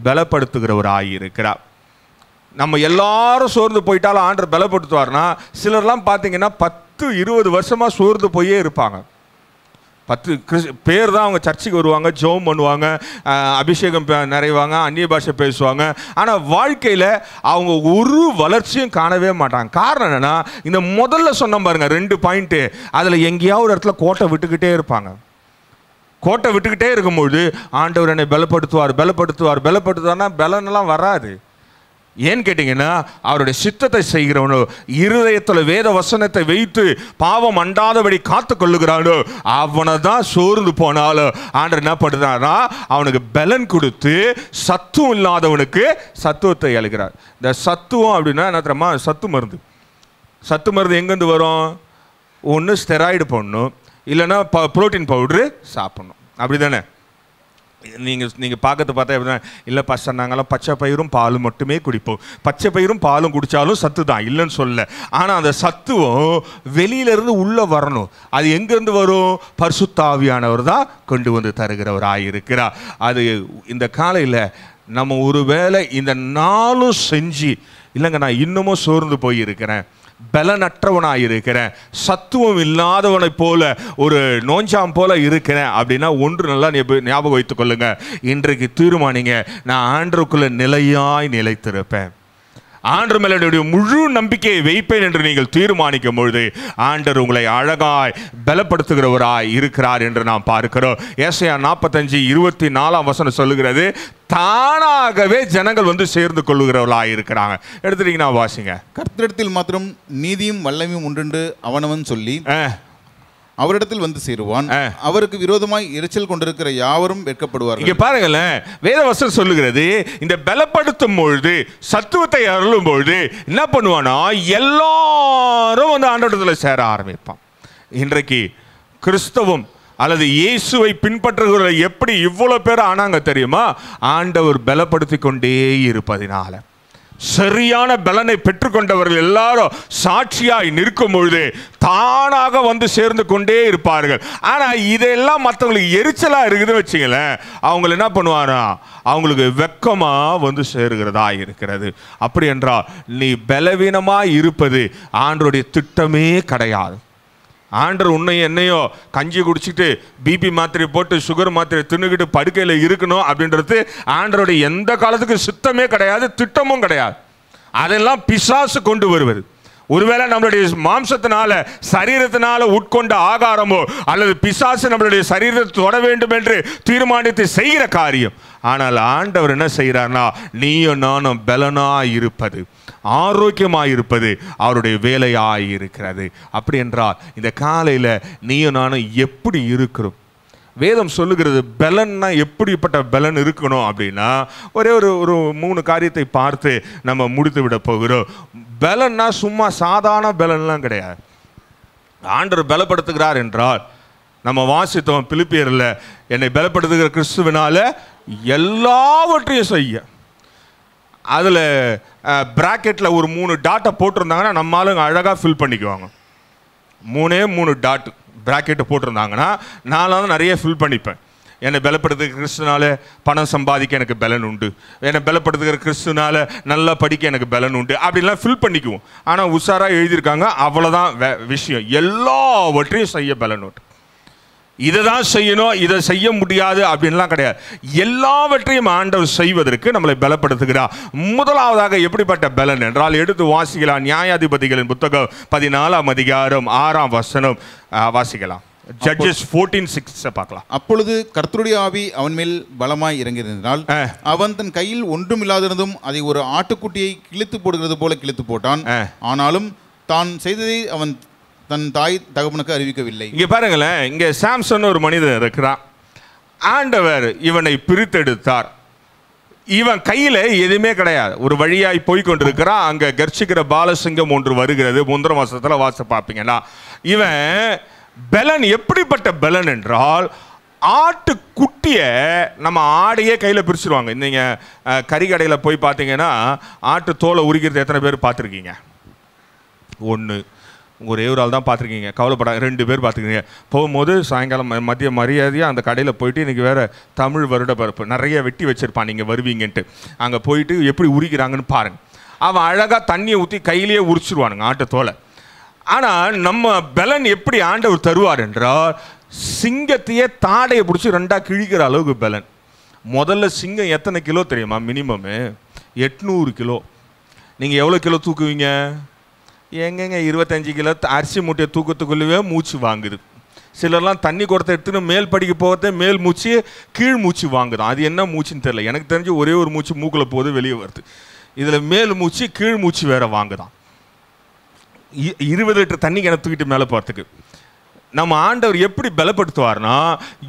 பலப்படுத்துகிறவராய் இருக்கிறார். நம்ம எல்லாரும் சோர்ந்து போயிட்டாலும் ஆண்டவர் பலப்படுத்துவார்னா, சிலர்லாம் பார்த்தீங்கன்னா 10-20 வருஷமா சோர்ந்து போயே இருப்பாங்க. 10 பேர் தான் அவங்க சர்ச்சுக்கு வருவாங்க, ஜெபம் பண்ணுவாங்க, அபிஷேகம் நிறைவாங்க, அந்நிய பாஷை பேசுவாங்க. ஆனால் வாழ்க்கையில் அவங்க ஒரு வளர்ச்சியும் காணவே மாட்டாங்க. காரணம் என்னன்னா, இந்த முதல்ல சொன்ன பாருங்க 2 பாயிண்ட்டு, அதில் எங்கேயாவது ஒரு இடத்துல கோட்டை விட்டுக்கிட்டே இருப்பாங்க. கோட்டை விட்டுக்கிட்டே இருக்கும்போது ஆண்டவர் என்னை பலப்படுத்துவார் பலப்படுத்துவார் பலப்படுத்துவார்னா பலனெல்லாம் வராது. ஏன்னு கேட்டீங்கன்னா, அவருடைய சித்தத்தை செய்கிறவனோ, இருதயத்தில் வேத வசனத்தை வைத்து பாவம் அண்டாதபடி காத்து கொள்ளுகிறானோ, அவனை தான் சோர்ந்து போனாலும் ஆண்டவர் என்ன பண்ணுறாருன்னா, அவனுக்கு பலன் கொடுத்து சத்துவம் இல்லாதவனுக்கு சத்துவத்தை அளிக்கிறார். இந்த சத்துவம் அப்படின்னா என்ன தெரியுமா? சத்து மருந்து. சத்து மருந்து எங்கேருந்து வரும்? ஒன்று ஸ்டெராய்டு போடணும், இல்லைன்னா புரோட்டீன் பவுட்ரு சாப்பிடணும். அப்படி தானே? நீங்கள் பார்க்கறது பார்த்தா எப்படின்னா, இல்லை பாஸ்டர் நாங்களாம் பச்சை பயிரும் பாலும் மட்டுமே குடிப்போம். பச்சை பயிரும் பாலும் குடித்தாலும் சத்து தான், இல்லைன்னு சொல்ல. ஆனால் அந்த சத்துவம் வெளியிலேருந்து உள்ளே வரணும். அது எங்கேருந்து வரும்? பரிசுத்த ஆவியானவர் தான் கொண்டு வந்து தருகிறவராக இருக்கிறார். அது இந்த காலையில் நம்ம ஒரு வேளை இந்த நாளும் செஞ்சு, இல்லைங்க நான் இன்னமும் சோர்ந்து போயிருக்கிறேன், பலனற்றவனாக இருக்கிறேன், சத்துவம் இல்லாதவனை போல ஒரு நோஞ்சாம் போல இருக்கிறேன் அப்படின்னா, ஒன்று நல்லா ஞாபகம் வைத்துக் கொள்ளுங்க. இன்றைக்கு தீர்மானிங்க, நான் ஆண்டவருக்குள்ள நிலையாய் நிலைத்திருப்பேன், ஆண்டவர் மேல் என்னுடைய முழு நம்பிக்கையை வைப்பேன் என்று நீங்கள் தீர்மானிக்கும் பொழுது ஆண்டவர் உங்களை அழகாய் பலப்படுத்துகிறவராய் இருக்கிறார் என்று நாம் பார்க்கிறோம். ஏசாயா 45:24 வசனம் சொல்லுகிறது, தானாகவே ஜனங்கள் வந்து சேர்ந்து கொள்ளுகிறவர்களாக இருக்கிறாங்க. எடுத்துட்டீங்கன்னா வாசிங்க. கர்த்தரிடத்தில் மாத்திரம் நீதியும் வல்லமையும் உண்டு அவனவன் சொல்லி அவரிடத்தில் வந்து சேருவான், அவருக்கு விரோதமாய் எரிச்சல் கொண்டிருக்கிற யாவரும் வெட்கப்படுவார்கள். இங்க பாருங்களேன், வேதவசனம் சொல்லுகிறது, இந்த பலப்படுத்தும் பொழுது, சத்துவத்தை அருளும் பொழுது என்ன பண்ணுவானா, எல்லாரும் வந்து ஆண்டவரிடத்தில் சேர ஆரம்பிப்பான். இன்றைக்கு கிறிஸ்தவம் அல்லது இயேசுவை பின்பற்றுகிற எப்படி இவ்வளவு பேர் ஆனாங்க தெரியுமா? ஆண்டவர் பலப்படுத்தி கொண்டே இருப்பதினால. சரியான பலனை பெற்றுக்கொண்டவர்கள் எல்லாரும் சாட்சியாய் நிற்கும் பொழுது தானாக வந்து சேர்ந்து கொண்டே இருப்பார்கள். ஆனால் இதெல்லாம் மற்றவங்களுக்கு எரிச்சலாக இருக்குதுன்னு வச்சுங்களேன், அவங்களை என்ன பண்ணுவாரா, அவங்களுக்கு வெக்கமாக வந்து சேருகிறதா இருக்கிறது. அப்படி என்றால் நீ பலவீனமாக இருப்பது ஆண்டவருடைய திட்டமே கிடையாது. ஆண்டவர் உன்னையும் என்னையோ கஞ்சி குடிச்சிட்டு பிபி மாத்திரை போட்டு சுகர் மாத்திரை தின்னுக்கிட்டு படுக்கையில் இருக்கணும் அப்படின்றது ஆண்டவருடைய எந்த காலத்துக்கு சித்தமே கிடையாது, திட்டமும் கிடையாது. அதெல்லாம் பிசாசு கொண்டு வருவது. ஒருவேளை நம்மளுடைய மாம்சத்தினால சரீரத்தினால உட்கொண்ட ஆகாரமோ அல்லது பிசாசு நம்மளுடைய சரீரத்தை தொட வேண்டும் என்று தீர்மானித்து செய்கிற காரியம், ஆனால் ஆண்டவர் என்ன செய்கிறார்னா, நீயும் நானும் பலனாய் இருப்பது, ஆரோக்கியமாய் இருப்பது அவருடைய வேலையாய் இருக்கிறது. அப்படி என்றால் இந்த காலையில் நீயும் நானும் எப்படி இருக்கிறோம்? வேதம் சொல்லுகிறது பலன்னா எப்படிப்பட்ட பலன் இருக்கணும் அப்படின்னா, ஒரே ஒரு 3 காரியத்தை பார்த்து நம்ம முடித்து விட போகிறோம். பலன்னா சும்மா சாதாரண பலன்லாம் கிடையாது. ஆண்டவர் பலப்படுத்துகிறார் என்றால், நம்ம வாசித்தோம் பிலிப்பியரில், என்னை பலப்படுத்துகிற கிறிஸ்துவினால எல்லாவற்றையும் செய்ய. அதில் பிராக்கெட்டில் ஒரு 3 டாட்டை போட்டிருந்தாங்கன்னா நம்ம ஆளுங்க அழகாக ஃபில் பண்ணிக்குவாங்க. 3 டாட்டு பிராக்கெட்டை போட்டிருந்தாங்கன்னா நான் நிறைய ஃபில் பண்ணிப்பேன். என்னை பலப்படுத்துகிற கிறிஸ்துனால பணம் சம்பாதிக்க எனக்கு பலன் உண்டு, என்னை பலப்படுத்துகிற கிறிஸ்துனால நல்லா படிக்க எனக்கு பலன் உண்டு, அப்படின்லாம் ஃபில் பண்ணிக்குவோம். ஆனால் உஷாராக எழுதியிருக்காங்க, அவ்வளோதான் விஷயம். எல்லாவற்றையும் செய்ய பலன் உண்டு. இதை தான் செய்யணும், இதை செய்ய முடியாது அப்படின்லாம் கிடையாது. எல்லாவற்றையும் ஆண்டவர் செய்வதற்கு நம்மளை பலப்படுத்துகிறார். முதலாவதாக எப்படிப்பட்ட பலன் என்றால், எடுத்து வாசிக்கலாம். நியாயாதிபதிகளின் புத்தகம் 14ஆம் அதிகாரம் 6ஆம் வசனம் வாசிக்கலாம். ஜட்ஜஸ் 14:6 பார்க்கலாம். அப்பொழுது கர்த்தருடைய ஆவி அவன் மேல் பலமாய் இறங்கியிருந்தால், அவன் தன் கையில் ஒன்றும் இல்லாதிருந்தும் அதை ஒரு ஆட்டுக்குட்டியை கிழித்து போடுகிறது போல கிழித்து போட்டான். ஆனாலும் தான் செய்ததை அவன் தன் தாய் தகப்பனுக்கு அறிவிக்கவில்லை. இங்க பாருங்களேன், இங்க சாம்சன் ஒரு மனிதன் இருக்கிறான். ஆண்டவர் இவனை பிரித்தெடுத்தார். இவன் கையில எதுவுமே கிடையாது, ஒரு வழியாய் போய்கொண்டிருக்கிறான். அங்க கர்ச்சிக்கிற பாலசிங்கம் ஒன்று வருகிறது. 3 மாசத்துல வாச பார்ப்பீங்கன்னா, இவன் பலன் எப்படிப்பட்ட பலன் என்றால், ஆட்டு குட்டிய நம்ம ஆடையே கையில் பிரிச்சுருவாங்க. நீங்கள் கறிக்கடையில் போய் பார்த்தீங்கன்னா ஆட்டு தோலை உரிக்கிறது எத்தனை பேர் பார்த்துருக்கீங்க? ஒன்று, ஒரே ஒரு ஆள் தான் பார்த்துருக்கீங்க. கவலைப்பட 2 பேர் பார்த்துருக்கீங்க. போகும்போது சாயங்காலம் மதிய மரியாதையாக அந்த கடையில் போயிட்டு, இன்றைக்கி வேறு தமிழ் வருட பருப்பு நிறைய வெட்டி வச்சுருப்பான், நீங்கள் வருவீங்கன்ட்டு. அங்கே போயிட்டு எப்படி உரிக்கிறாங்கன்னு பாருங்கள். அவன் அழகாக தண்ணியை ஊற்றி கையிலேயே உரிச்சிருவானுங்க ஆட்டு தோலை. ஆனால் நம்ம பலன் எப்படி ஆண்டவர் தருவார் என்றால், சிங்கத்தையே தாடையை பிடிச்சி 2ஆக கிழிக்கிற அளவுக்கு பலன். முதல்ல சிங்கம் எத்தனை கிலோ தெரியுமா? Minimum 800 kilo. நீங்கள் எவ்வளோ கிலோ தூக்குவீங்க? எங்கெங்க 25 கிலோ அரிசி மூட்டையை தூக்கத்துக்குள்ளவே மூச்சு வாங்குது. சிலர்லாம் தண்ணி குடத்தை எடுத்துன்னு மேல் படிக்க போகிறதே மேல் மூச்சு கீழ் மூச்சு வாங்குதான். அது என்ன மூச்சுன்னு தெரியல. எனக்கு தெரிஞ்சு ஒரே ஒரு மூச்சு மூக்கில் போது வெளியே வருது. இதில் மேல் மூச்சு கீழ் மூச்சு வேற வாங்குதான். 20 லிட்டர் தண்ணி கிணத்துக்கிட்டு மேலே போகிறதுக்கு நம்ம ஆண்டவர் எப்படி பலப்படுத்துவார்னா,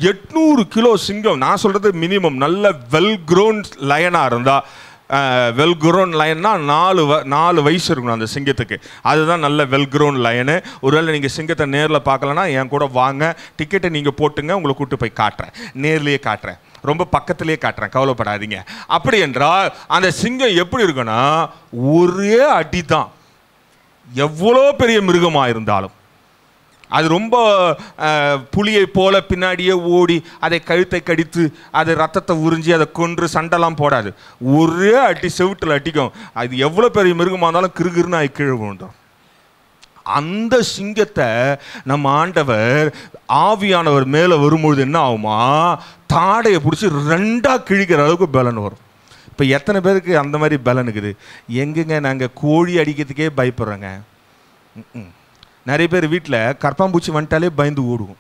800 கிலோ சிங்கம். நான் சொல்கிறது மினிமம் நல்ல வெல் க்ரோன் லயனாக இருந்தால், வெல் க்ரோன் லயன்னா 4 வயசு இருக்கணும் அந்த சிங்கத்துக்கு. அதுதான் நல்ல வெல் க்ரோன் லயனு. ஒருவேளை நீங்கள் சிங்கத்தை நேரில் பார்க்கலன்னா என் கூட வாங்க, டிக்கெட்டை நீங்கள் போட்டுங்க, உங்களை கூப்பிட்டு போய் காட்டுறேன், நேர்லேயே காட்டுறேன், ரொம்ப பக்கத்துலேயே காட்டுறேன், கவலைப்படாதீங்க. அப்படி என்றால் அந்த சிங்கம் எப்படி இருக்குன்னா, ஒரே அடி தான். எவ்வளோ பெரிய மிருகமாக இருந்தாலும் அது ரொம்ப புலியை போல பின்னாடியே ஓடி அதை கழுத்தை கடித்து அதை ரத்தத்தை உறிஞ்சி அதை கொன்று சண்டைலாம் போடாது. ஒரே அடி செவிட்டில் அடிக்கும். அது எவ்வளோ பெரிய மிருகமாக இருந்தாலும் கிருகிருன்னு அது கீழே விழுந்தோம். அந்த சிங்கத்தை நம்ம ஆண்டவர் ஆவியானவர் மேலே வரும்பொழுது என்ன ஆகுமா, தாடையை பிடிச்சி 2ஆக கிழிக்கிற அளவுக்கு பலன் வரும். இப்போ எத்தனை பேருக்கு அந்த மாதிரி பலன் இருக்குது? எங்கெங்க நாங்கள் கோழி அடிக்கிறதுக்கே பயப்படுறோங்க. நிறைய பேர் வீட்டில் கற்பாம்பூச்சி வந்துட்டாலே பயந்து ஓடுவோம்.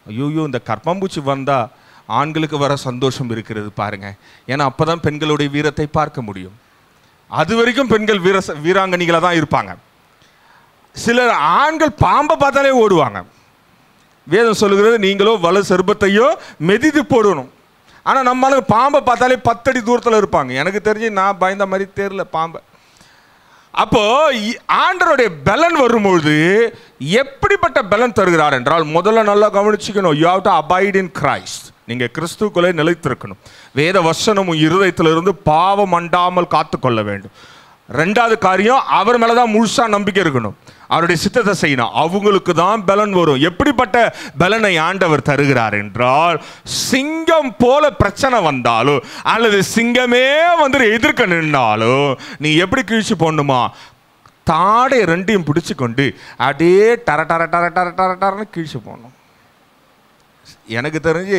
ஐயோயோ, இந்த கற்பாம்பூச்சி வந்தால் ஆண்களுக்கு வர சந்தோஷம் இருக்கிறது பாருங்க. ஏன்னா அப்போ தான் பெண்களுடைய வீரத்தை பார்க்க முடியும். அது வரைக்கும் பெண்கள் வீராங்கனிகளாக தான் இருப்பாங்க. சிலர் ஆண்கள் பாம்பை பார்த்தாலே ஓடுவாங்க. வேதம் சொல்லுகிறது, நீங்களோ வல சர்பத்தையோ மெதித்து போடணும். ஆனால் நம்மளுக்கு பாம்பை பார்த்தாலே 10 அடி தூரத்தில் இருப்பாங்க. எனக்கு தெரிஞ்சு நான் பயந்த மாதிரி தெரியல பாம்பை. அப்போ ஆண்டவருடைய பலன் வரும்பொழுது எப்படிப்பட்ட பலன் தருகிறார் என்றால், முதல்ல நல்லா கவனிச்சுக்கணும். You have to abide in Christ. நீங்கள் கிறிஸ்துக்குள்ளே நிலைத்திருக்கணும். வேத வசனமும் இருதயத்திலிருந்து பாவம் அண்டாமல் காத்து கொள்ள வேண்டும். 2வது காரியம், அவர் மேலே தான் முழுசாக நம்பிக்கை இருக்கணும். அவருடைய சித்தத்தை செய்யணும். அவங்களுக்கு தான் பலன் வரும். எப்படிப்பட்ட பலனை ஆண்டவர் தருகிறார் என்றால், சிங்கம் போல பிரச்சனை வந்தாலும் அல்லது சிங்கமே வந்து எதிர்க்க நின்றாலும் நீ எப்படி கிழிச்சு போடணுமா, தாடை 2ஐயும் பிடிச்சு கொண்டு அப்படியே டர டர டர டர டர டரன்னு கிழிச்சு போடணும். எனக்கு தெரிஞ்சு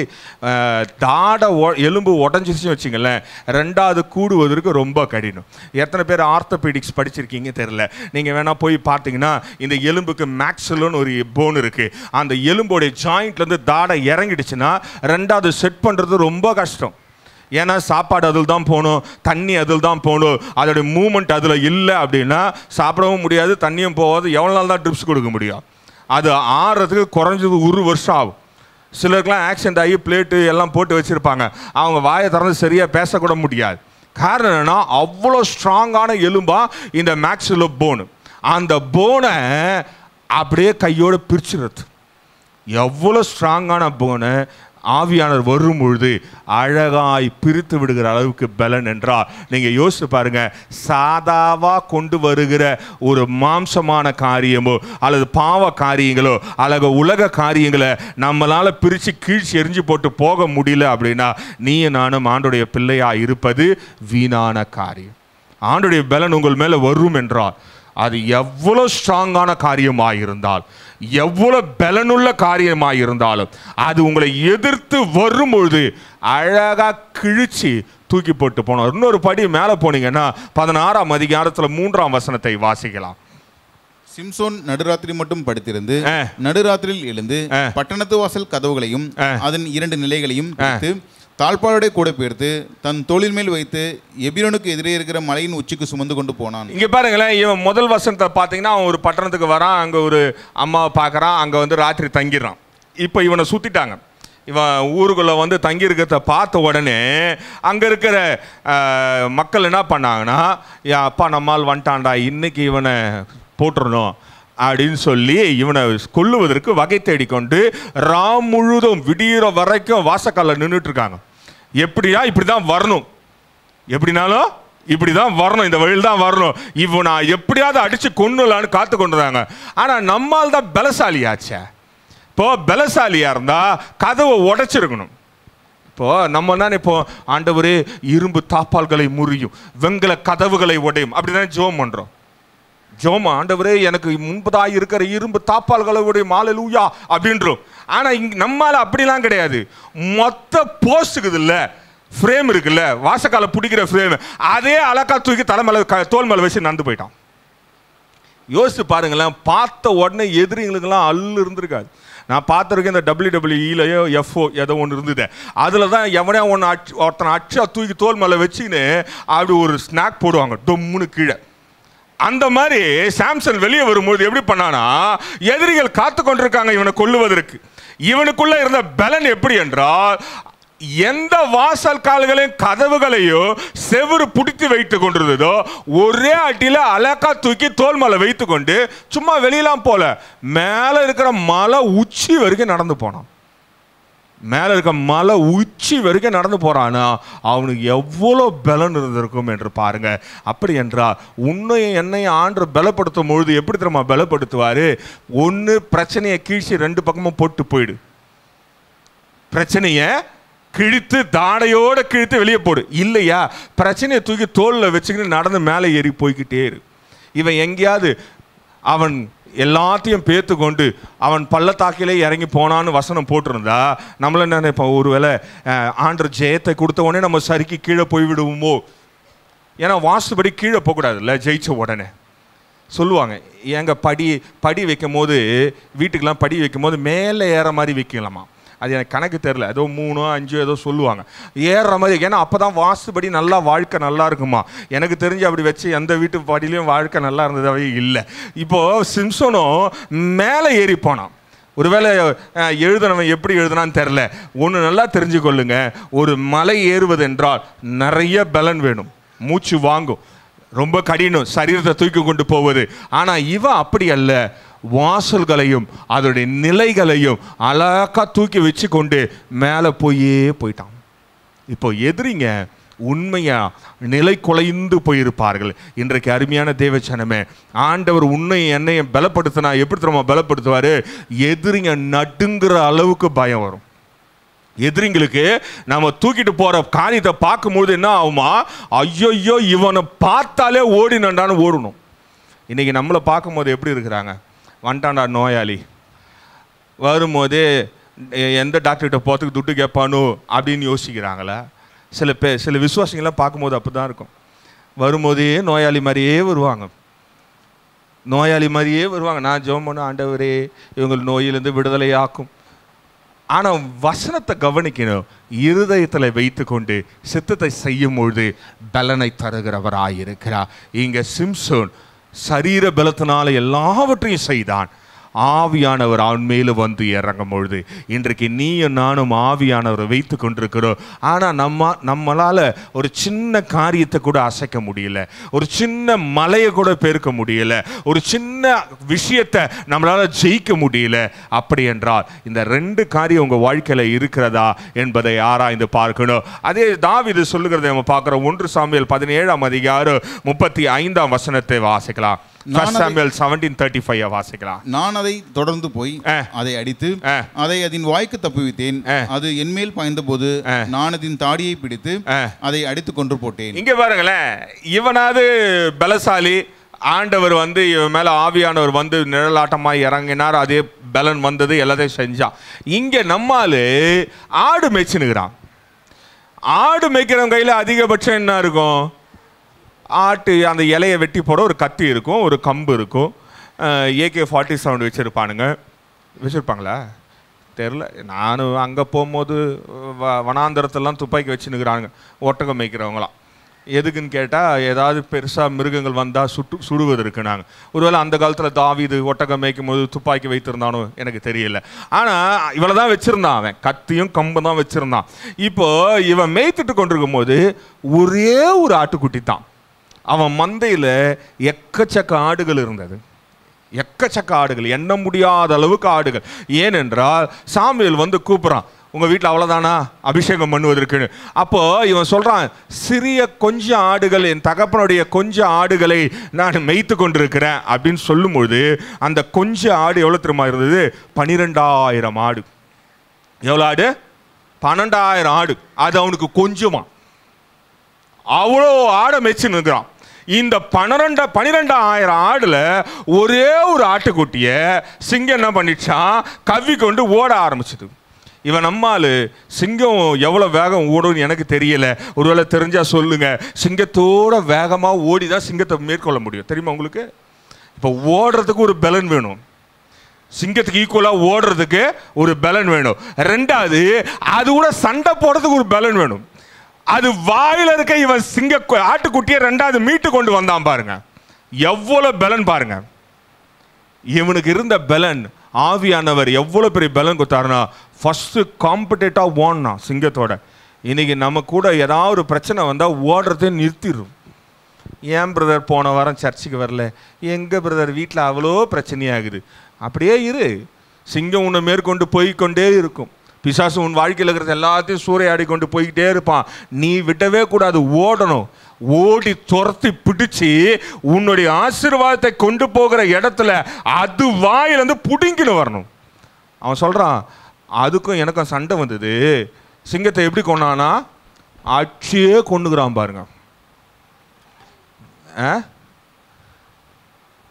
தாடை எலும்பு உடஞ்சிருச்சுன்னு வச்சுங்களேன், 2வது கூடுவதற்கு ரொம்ப கடினம். எத்தனை பேர் ஆர்த்தோபீடிக்ஸ் படிச்சிருக்கீங்க தெரியல. நீங்கள் வேணால் போய் பார்த்தீங்கன்னா, இந்த எலும்புக்கு மேக்ஸிலோன்னு ஒரு போன் இருக்குது. அந்த எலும்போடைய ஜாயிண்ட்லேருந்து தாடை இறங்கிடுச்சுன்னா 2வது செட் பண்ணுறது ரொம்ப கஷ்டம். ஏன்னா சாப்பாடு அதில் தான் போகணும், தண்ணி அதில் தான் போகணும். அதோடைய மூமெண்ட் அதில் இல்லை அப்படின்னா சாப்பிடவும் முடியாது, தண்ணியும் போகாது. எவ்வளோ நாள் தான் ட்ரிப்ஸ் கொடுக்க முடியும்? அது ஆறுறதுக்கு குறைஞ்சது 1 வருஷம் ஆகும். சிலருக்குலாம் ஆக்சிடென்ட் ஆகி பிளேட்டு எல்லாம் போட்டு வச்சுருப்பாங்க, அவங்க வாயை திறந்து சரியாக பேசக்கூட முடியாது. காரணம் என்னன்னா அவ்வளோ ஸ்ட்ராங்கான எலும்பா இந்த மேக்ஸிலோ போனு. அந்த போனை அப்படியே கையோடு பிரிச்சுறது. எவ்வளோ ஸ்ட்ராங்கான போனை ஆவியானவர் வரும் பொழுது அழகாய் பிரித்து விடுகிற அளவுக்கு பலன் என்றால் நீங்கள் யோசிச்சு பாருங்க. சாதாவாக கொண்டு வருகிற ஒரு மாம்சமான காரியமோ அல்லது பாவ காரியங்களோ அல்லது உலக காரியங்களை நம்மளால் பிரித்து கீழ்ச்சி எரிஞ்சு போட்டு போக முடியல அப்படின்னா நீயும் நானும் ஆண்டோடைய பிள்ளையாக இருப்பது வீணான காரியம். ஆண்டோடைய பலன் உங்கள் மேலே வரும் என்றால் அது எவ்வளோ ஸ்ட்ராங்கான காரியமாக இருந்தால், எவ்வளோ பலனுள்ள காரியமாக இருந்தாலும் அது உங்களை எதிர்த்து வரும்பொழுது அழகாக கிழிச்சு தூக்கி போட்டு போனோம். இன்னொரு படி மேலே போனீங்கன்னா 16ஆம் அதிகாரத்தில் 3ஆம் வசனத்தை வாசிக்கலாம். சிம்சோன் நடுராத்திரி மட்டும் படுத்திருந்து நடுராத்திரியில் எழுந்து பட்டணத்து வாசல் கதவுகளையும் அதன் 2 நிலைகளையும் தாழ்பாளோட கூட பெயர்த்து தன் தோளின் மேல் வைத்து எபிரோனுக்கு எதிரே இருக்கிற மலையின் உச்சிக்கு சுமந்து கொண்டு போனான். இங்கே பாருங்களேன், இவன் முதல் வசனத்தை பார்த்தீங்கன்னா அவன் ஒரு பட்டணத்துக்கு வரான், அங்கே ஒரு அம்மாவை பார்க்குறான், அங்கே வந்து ராத்திரி தங்கிடுறான். இப்போ இவனை சுற்றிட்டாங்க. இவன் ஊருக்குள்ளே வந்து தங்கியிருக்கிறத பார்த்த உடனே அங்கே இருக்கிற மக்கள் என்ன பண்ணாங்கன்னா, அப்பா நம்மால் வந்துட்டான்டா, இன்னைக்கு இவனை போட்டுறணும் அப்படின்னு சொல்லி இவனை கொல்லுவதற்கு வகை தேடிக்கொண்டு ராம் முழுதும் விடிகிற வரைக்கும் வாசக்காலில் நின்றுட்டு இருக்காங்க. எப்படியா இப்படி தான் வரணும், எப்படினாலும் இப்படி தான் வரணும், இந்த வழியில் தான் வரணும், இவன் நான் எப்படியாவது அடித்து கொன்னுலான்னு காத்து கொண்டுறாங்க. ஆனால் நம்மால் தான் பலசாலியாச்சே. இப்போ பலசாலியாக இருந்தால் கதவை உடைச்சிருக்கணும். இப்போ நம்ம தான் இப்போ ஆண்டவரே இரும்பு தாப்பால்களை முறியும், வெங்கல கதவுகளை உடையும் அப்படிதான் ஜெபம் பண்ணுறோம். ஜோமா ஆண்டவரே எனக்கு முன்பதாக இருக்கிற இரும்பு தாப்பால்களுடைய ஹல்லேலூயா அப்படின்றோம். ஆனால் இங்கே நம்மால் அப்படிலாம் கிடையாது. மொத்த போஸ்ட் இருக்குதுல்ல, ஃப்ரேம் இருக்குல்ல, வாசக்கால பிடிக்கிற ஃப்ரேம், அதே அழகா தூக்கி தலைமலை தோல் மேலே வச்சு நடந்து போயிட்டான். யோசிச்சு பாருங்களேன். பார்த்த உடனே எதிரிங்களுக்கெல்லாம் அல்லு இருந்திருக்காது. நான் பார்த்துருக்கேன், இந்த WWEலையோ FO ஏதோ ஒன்று இருந்தது, அதில் தான் எவனே ஒருத்தனை அச்சா தூக்கி தோல் மேலே வச்சுக்கின்னு அப்படி ஒரு ஸ்நாக் போடுவாங்க டொம்முன்னு கீழே. அந்த மாதிரி சாம்சன் வெளியே வரும்போது எப்படி பண்ணானா, எதிரிகள் காத்து கொண்டிருக்காங்க இவனை கொல்லுவதற்கு. இவனுக்குள்ள இருந்த பலன் எப்படி என்றால், எந்த வாசல் கால்களையும் கதவுகளையோ செவுறு பிடித்து வைத்து கொண்டிருந்ததோ ஒரே அட்டில அழகா தூக்கி தோல் மேல வைத்து கொண்டு சும்மா வெளியெல்லாம் போல மேல இருக்கிற மலை உச்சி வரைக்கும் நடந்து போனான். மேலே இருக்க மலை உச்சி வரைக்கும் நடந்து போகிறானா அவனுக்கு எவ்வளோ பலன் இருந்திருக்கும் என்று பாருங்க. அப்படி என்றால் உன்னையும் என்னையும் ஆண்டு பலப்படுத்தும் பொழுது எப்படி தெரியுமா பலப்படுத்துவார்? ஒன்று பிரச்சனையை கீழ்ச்சி 2 பக்கமும் போட்டு போயிடு. பிரச்சனையை கிழித்து தாடையோடு கிழித்து வெளியே போடு. இல்லையா பிரச்சனையை தூக்கி தோளில் வச்சுக்கிட்டு நடந்து மேலே ஏறி போய்கிட்டே இரு. இவன் எங்கேயாவது அவன் எல்லாத்தையும் பேத்து கொண்டு அவன் பள்ளத்தாக்கிலே இறங்கி போனான்னு வசனம் போட்டிருந்தா நம்மள என்ன நினைப்போம்? ஒருவேளை ஆண்டர் ஜெயத்தை கொடுத்த உடனே நம்ம சரிக்கு கீழே போய்விடுவோமோ? ஏன்னா வாசுபடி கீழே போகக்கூடாதுல்ல. ஜெயிச்ச உடனே சொல்லுவாங்க, எங்கள் படி வைக்கும் போது வீட்டுக்கெல்லாம் படி வைக்கும் போது மேலே ஏற மாதிரி வைக்கலாமா? அது எனக்கு கணக்கு தெரில, ஏதோ 3 5 ஏதோ சொல்லுவாங்க ஏறுற மாதிரி. ஏன்னா அப்போ தான் வாசுபடி நல்லா வாழ்க்கை நல்லா இருக்குமா. எனக்கு தெரிஞ்சு அப்படி வச்சு எந்த வீட்டு படியிலையும் வாழ்க்கை நல்லா இருந்ததாவே இல்லை. இப்போது சிம்சனும் மேலே ஏறி போனான். ஒருவேளை எழுதுனவன் எப்படி எழுதுனான்னு தெரில. ஒன்று நல்லா தெரிஞ்சு கொள்ளுங்க, ஒரு மலை ஏறுவது என்றால் நிறைய பலன் வேணும், மூச்சு வாங்கும், ரொம்ப கடினம், சரீரத்தை தூக்கி கொண்டு போவது. ஆனால் இவன் அப்படி அல்ல, வாசல்களையும் அதோடைய நிலைகளையும் அழகா தூக்கி வச்சு கொண்டு மேலே போயிட்டான். இப்போ எதிரிங்க உண்மையா நிலை குலைந்து போயிருப்பார்கள். இன்றைக்கு அருமையான தேவச்சனமே, ஆண்டவர் உன்னை என்னையும் பலப்படுத்தினா எப்படி தெரியுமா பலப்படுத்துவார்? எதிரிங்க நடுங்கிற அளவுக்கு பயம் வரும். எதிரிங்களுக்கு நம்ம தூக்கிட்டு போற காரியத்தை பார்க்கும்போது என்ன ஆகுமா? ஐயோ இவனை பார்த்தாலே ஓடினண்டான்னு ஓடணும். இன்னைக்கு நம்மளை பார்க்கும்போது எப்படி இருக்கிறாங்க? வந்துட்டான்டா நோயாளி, வரும்போதே எந்த டாக்டர்கிட்ட போகிறதுக்கு துட்டு கேட்பானோ அப்படின்னு யோசிக்கிறாங்களா? சில விசுவாசிங்களாம் பார்க்கும்போது அப்படி தான் இருக்கும். வரும்போதே நோயாளி மாதிரியே வருவாங்க. நான் ஜெபம் பண்ண, ஆண்டவரே இவங்க நோயிலிருந்து விடுதலையாக்கும், ஆனால் வசனத்தை கவனிக்கணும். இருதயத்தில் வைத்து கொண்டு சித்தத்தை செய்யும் பொழுது பலனை தருகிறவராயிருக்கிறார். இங்கே சிம்சோன் சரீர பலத்தினால எல்லாவற்றையும் செய்தான். ஆவியானவர் அவன் மேலே வந்து இறங்கும் பொழுது இன்றைக்கு நீயும் நானும் ஆவியானவரை வைத்து கொண்டிருக்கிறோம். ஆனால் நம்மளால் ஒரு சின்ன காரியத்தை கூட அசைக்க முடியல, ஒரு சின்ன மலையை கூட பெருக்க முடியல, ஒரு சின்ன விஷயத்தை நம்மளால் ஜெயிக்க முடியல. அப்படி என்றால் இந்த 2 காரியம் உங்கள் வாழ்க்கையில் இருக்கிறதா என்பதை ஆராய்ந்து பார்க்கணும். அதே தாவீது சொல்லுகிறதை நம்ம பார்க்குறோம். 1 சாமுவேல் 17ஆம் அதிகாரம் 35ஆம் வசனத்தை வாசிக்கலாம். 1 சாமுவேல் 17:35 வாசிக்கலாம். நான் அதை தொடர்ந்து போய் அதை அடித்து அதை அதன் வாய்க்கு தப்புவித்தேன். அது என்மேல் பாய்ந்த போது நான் அதன் தாடியை பிடித்து அதை அடித்து கொன்று போட்டேன். இங்க பாருங்களேன், இவனாவது பலசாலி, ஆண்டவர் வந்து இவன் மேல ஆவியானவர் வந்து நிழலாட்டமாய் இறங்கினார், அதே பலன் வந்தது, எல்லாத்தையும் செஞ்சான். இங்க நம்மால் ஆடு மேய்ச்சினுக்கிறான். ஆடு மேய்க்கிறவங்க கையில் அதிகபட்சம் என்ன இருக்கும்? ஆட்டு அந்த இலையை வெட்டி போட ஒரு கத்தி இருக்கும், ஒரு கம்பு இருக்கும், AK-47 வச்சுருப்பாங்களா தெரில. நானும் அங்கே போகும்போது வனாந்தரத்தெல்லாம் துப்பாக்கி வச்சுன்னுக்கிறாங்க ஒட்டகம் மேய்க்கிறவங்களாம். எதுக்குன்னு கேட்டால் ஏதாவது பெருசாக மிருகங்கள் வந்தால் சுடுவதற்கு. நாங்கள் ஒருவேளை அந்த காலத்தில் தாவீது ஒட்டகம் மேய்க்கும் போது துப்பாக்கி வைத்திருந்தானோ எனக்கு தெரியல. ஆனால் இவளை தான் வச்சுருந்தான், அவன் கத்தியும் கம்பு தான் வச்சுருந்தான். இப்போது இவன் மேய்த்துட்டு கொண்டிருக்கும் போது ஒரே ஒரு ஆட்டுக்குட்டி தான். அவன் மந்தையில் எக்கச்சக்க ஆடுகள் இருந்தது, எக்கச்சக்க ஆடுகள், எண்ண முடியாத அளவுக்கு ஆடுகள். ஏனென்றால் சாமுவேல் வந்து கூப்பிட்றான், உங்கள் வீட்டில் அவ்வளோதானா அபிஷேகம் பண்ணுவதற்குன்னு. அப்போ இவன் சொல்கிறான், சிறிய கொஞ்சம் ஆடுகள், என் தகப்பனுடைய கொஞ்சம் ஆடுகளை நான் மேய்த்து கொண்டிருக்கிறேன் அப்படின்னு சொல்லும்பொழுது அந்த கொஞ்சம் ஆடு எவ்வளோ திரும்ப இருந்தது? 12,000 ஆடு. எவ்வளோ ஆடு? 12,000 ஆடு. அது அவனுக்கு கொஞ்சமா, அவ்வளோ ஆடை மேய்ச்சின்னு இருக்கிறான். இந்த 12,000 ஆடுல ஒரே ஒரு ஆட்டுக்குட்டியை சிங்கம் என்ன பண்ணிச்சான்? கவ்வி கொண்டு ஓட ஆரம்பிச்சது. இவன் நம்மால் சிங்கம் எவ்வளோ வேகம் ஓடுன்னு எனக்கு தெரியல, ஒருவேளை தெரிஞ்சால் சொல்லுங்க. சிங்கத்தோட வேகமாக ஓடி தான் சிங்கத்தை மேற்கொள்ள முடியும், தெரியுமா உங்களுக்கு? இப்போ ஓடுறதுக்கு ஒரு பலன் வேணும், சிங்கத்துக்கு ஈக்குவலாக ஓடுறதுக்கு ஒரு பலன் வேணும். 2வது அது கூட சண்டை போடுறதுக்கு ஒரு பலன் வேணும். அது வாயில இருக்க இவன் ஆட்டுக்குட்டியை 2வது மீட்டு கொண்டு வந்தான் பாருங்க, எவ்வளவு பலன் பாருங்க. இவனுக்கு இருந்த பலன், ஆவியானவர் எவ்வளவு பெரிய பலன் கொடுத்தாருன்னா, ஃபர்ஸ்ட் காம்படேட்டா ஓடனா சிங்கத்தோட. இன்னைக்கு நம்ம கூட ஏதாவது ஒரு பிரச்சனை வந்தால் ஓடுறதே நிறுத்திடும். ஏன் பிரதர் போன வாரம் சர்ச்சுக்கு வரல? எங்க பிரதர் வீட்டில் அவ்வளோ பிரச்சனையாகுது. அப்படியே இரு, சிங்கம் உன்னை மேற்கொண்டு போய்கொண்டே இருக்கும். பிசாசு உன் வாழ்க்கையில் இருக்கிறது எல்லாத்தையும் சூறையாடி கொண்டு போய்கிட்டே இருப்பான். நீ விடவே கூடாது, ஓடணும். ஓடி துரத்தி பிடிச்சி உன்னுடைய ஆசீர்வாதத்தை கொண்டு போகிற இடத்துல அது வாயிலிருந்து புடுங்கின்னு வரணும். அவன் சொல்கிறான், அதுக்கும் எனக்கும் சண்டை வந்தது. சிங்கத்தை எப்படி கொண்டானா? அடிச்சே கொண்டுக்கிறான் பாருங்க.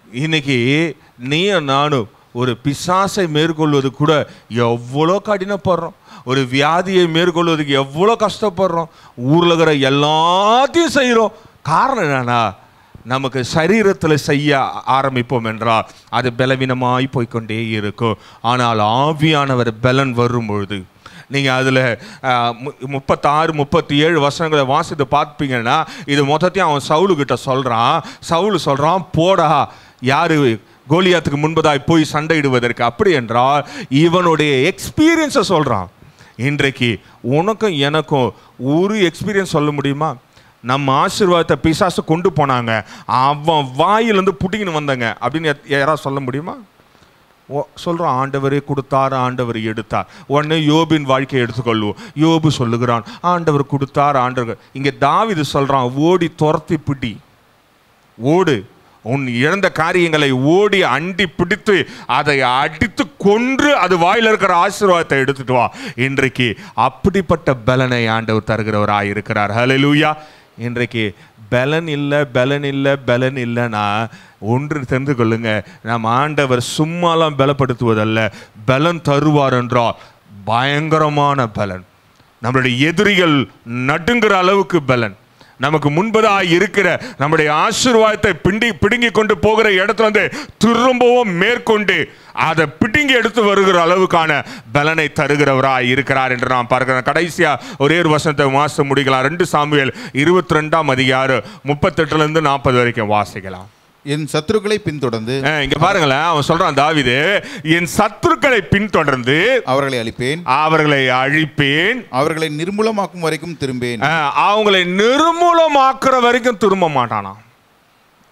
இன்னைக்கு நீயும் நானும் ஒரு பிசாசை மேற்கொள்வது கூட எவ்வளோ கடினப்படுறோம், ஒரு வியாதியை மேற்கொள்வதுக்கு எவ்வளோ கஷ்டப்படுறோம், ஊரில் இருக்கிற எல்லாத்தையும் செய்கிறோம். காரணம் என்னன்னா, நமக்கு சரீரத்தில் செய்ய ஆரம்பிப்போம் என்றால் அது பலவீனமாய் போய்கொண்டே இருக்கும். ஆனால் ஆவியானவர் பலன் வரும்பொழுது நீங்கள் அதில் 36, 37 வசனங்களை வாசித்து பார்ப்பீங்கன்னா, இது மொத்தத்தையும் அவன் சவுலுக்கிட்ட சொல்கிறான். சவுலு சொல்கிறான், போடா, யார் கோலியாத்துக்கு முன்பதாய் போய் சண்டையிடுவதற்கு. அப்படி என்றால் இவனுடைய எக்ஸ்பீரியன்ஸை சொல்கிறான். இன்றைக்கு உனக்கும் எனக்கும் ஒரு எக்ஸ்பீரியன்ஸ் சொல்ல முடியுமா? நம்ம ஆசீர்வாதத்தை பிசாசு கொண்டு போனாங்க, அவன் வாயிலிருந்து புட்டிங்கன்னு வந்தாங்க அப்படின்னு யாராவது சொல்ல முடியுமா? சொல்கிறான், ஆண்டவரே கொடுத்தார், ஆண்டவர் எடுத்தார். உடனே யோபின் வாழ்க்கையை எடுத்துக்கொள்வோம். யோபு சொல்லுகிறான், ஆண்டவர் கொடுத்தார், ஆண்டவர். இங்கே தாவீது சொல்கிறான், ஓடி துரத்தி பிடி, ஓடு, உன் இழந்த காரியங்களை ஓடி அண்டி பிடித்து அதை அடித்து கொன்று அது வாயில் இருக்கிற ஆசீர்வாதத்தை எடுத்துட்டு வா. இன்றைக்கு அப்படிப்பட்ட பலனை ஆண்டவர் தருகிறவராக இருக்கிறார். ஹல்லேலூயா. இன்றைக்கு பலன் இல்லை, பலன் இல்லை, பலன் இல்லைன்னா ஒன்று தெரிந்து கொள்ளுங்க, நம் ஆண்டவர் சும்மாலாம் பலப்படுத்துவதல்ல, பலன் தருவார் என்றால் பயங்கரமான பலன். நம்மளுடைய எதிரிகள் நடுங்கிற அளவுக்கு பலன், நமக்கு முன்பதாக இருக்கிற நம்முடைய ஆசீர்வாதத்தை பிடுங்கி கொண்டு போகிற இடத்துல வந்து திரும்பவும் மேற்கொண்டு அதை பிடுங்கி எடுத்து வருகிற அளவுக்கான பலனை தருகிறவராய் இருக்கிறார் என்று நாம் பார்க்கிறோம். கடைசியா ஒரே ஒரு வசனத்தை வாசித்து முடிக்கலாம். 2 சாமுவேல் 22:38-40 வரைக்கும் வாசிக்கலாம். என் சத்துருக்களை பின்தொடர்ந்து, இங்க பாருங்களேன், அவன் சொல்றான் தாவீது, என் சத்துருக்களை பின்தொடர்ந்து அவர்களை அழிப்பேன், அவர்களை நிர்மூலமாக்கும் வரைக்கும் திரும்பேன். அவங்களை நிர்மூலமாக்குற வரைக்கும் திரும்ப மாட்டானா.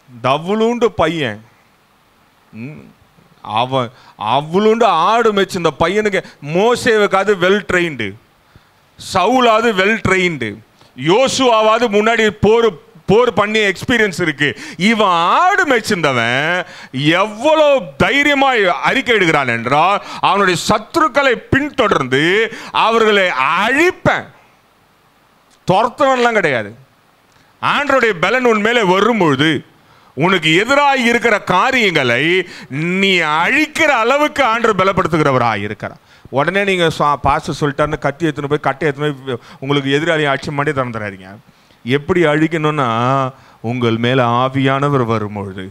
தவுளுண்டு பையன், அவன் அவ்வளோண்டு ஆடு மேய்ச்சி இந்த பையனுக்கு. மோசேவுக்காவது வெல் ட்ரெயின்டு, சவுலாவது வெல் ட்ரெயின்டு, யோசுவாவது முன்னாடி போர் பண்ணி எக்ஸ்பீரியன்ஸ் இருக்கு. இவன் ஆடு மேய்ச்சிருந்தவன் எவ்வளவு தைரியமாய் அறிக்கை எடுக்கிறான் என்றால், அவனுடைய சத்துருக்களை பின்தொடர்ந்து அவர்களை அழிப்பேன். துரத்தவன்லாம் கிடையாது. ஆண்டவருடைய பலன் உன் மேலே வரும்பொழுது உனக்கு எதிராக இருக்கிற காரியங்களை நீ அழிக்கிற அளவுக்கு ஆண்டவர் பலப்படுத்துகிறவராக இருக்கிறார். உடனே நீங்க பாச சொல்லிட்டாருன்னு கத்தி எடுத்துன்னு போய் கட்டை எடுத்துன்னு போய் உங்களுக்கு எதிராளி ஆட்சி பண்ணி தந்துடாதீங்க. எப்படி அழிக்கணும்னா, உங்கள் மேல ஆவியானவர் வரும்பொழுது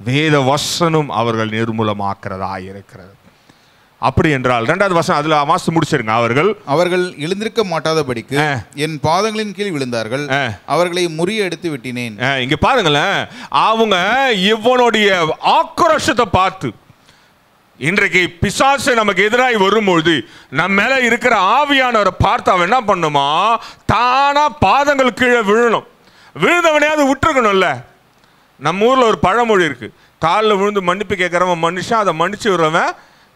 வேத வசனம் அவர்கள் நிர்மூலமாக்குறதா இருக்கிறது. அப்படி என்றால் 2வது வசனம் அதுல வாசி முடிச்சிருங்க. அவர்கள் எழுந்திருக்க மாட்டாதபடிக்கு என் பாதங்களின் கீழ் விழுந்தார்கள், அவர்களை முறியடித்து விட்டினேன். இங்க பாருங்களேன், அவங்க இவனுடைய ஆக்ரோஷத்தை பார்த்து, இன்றைக்கு பிசாசு நமக்கு எதிராக வரும்பொழுது நம்ம மேல இருக்கிற ஆவியானவரை பார்த்து அவன் என்ன பண்ணுமா, தானா பாதங்கள் கீழே விழணும். விழுந்தவனையாவது விட்டுருக்கணும்ல. நம்ம ஊர்ல ஒரு பழமொழி இருக்கு, காலில் விழுந்து மன்னிப்பு கேட்கிறவன் மனுஷன், அதை மன்னிச்சு விடுறவன்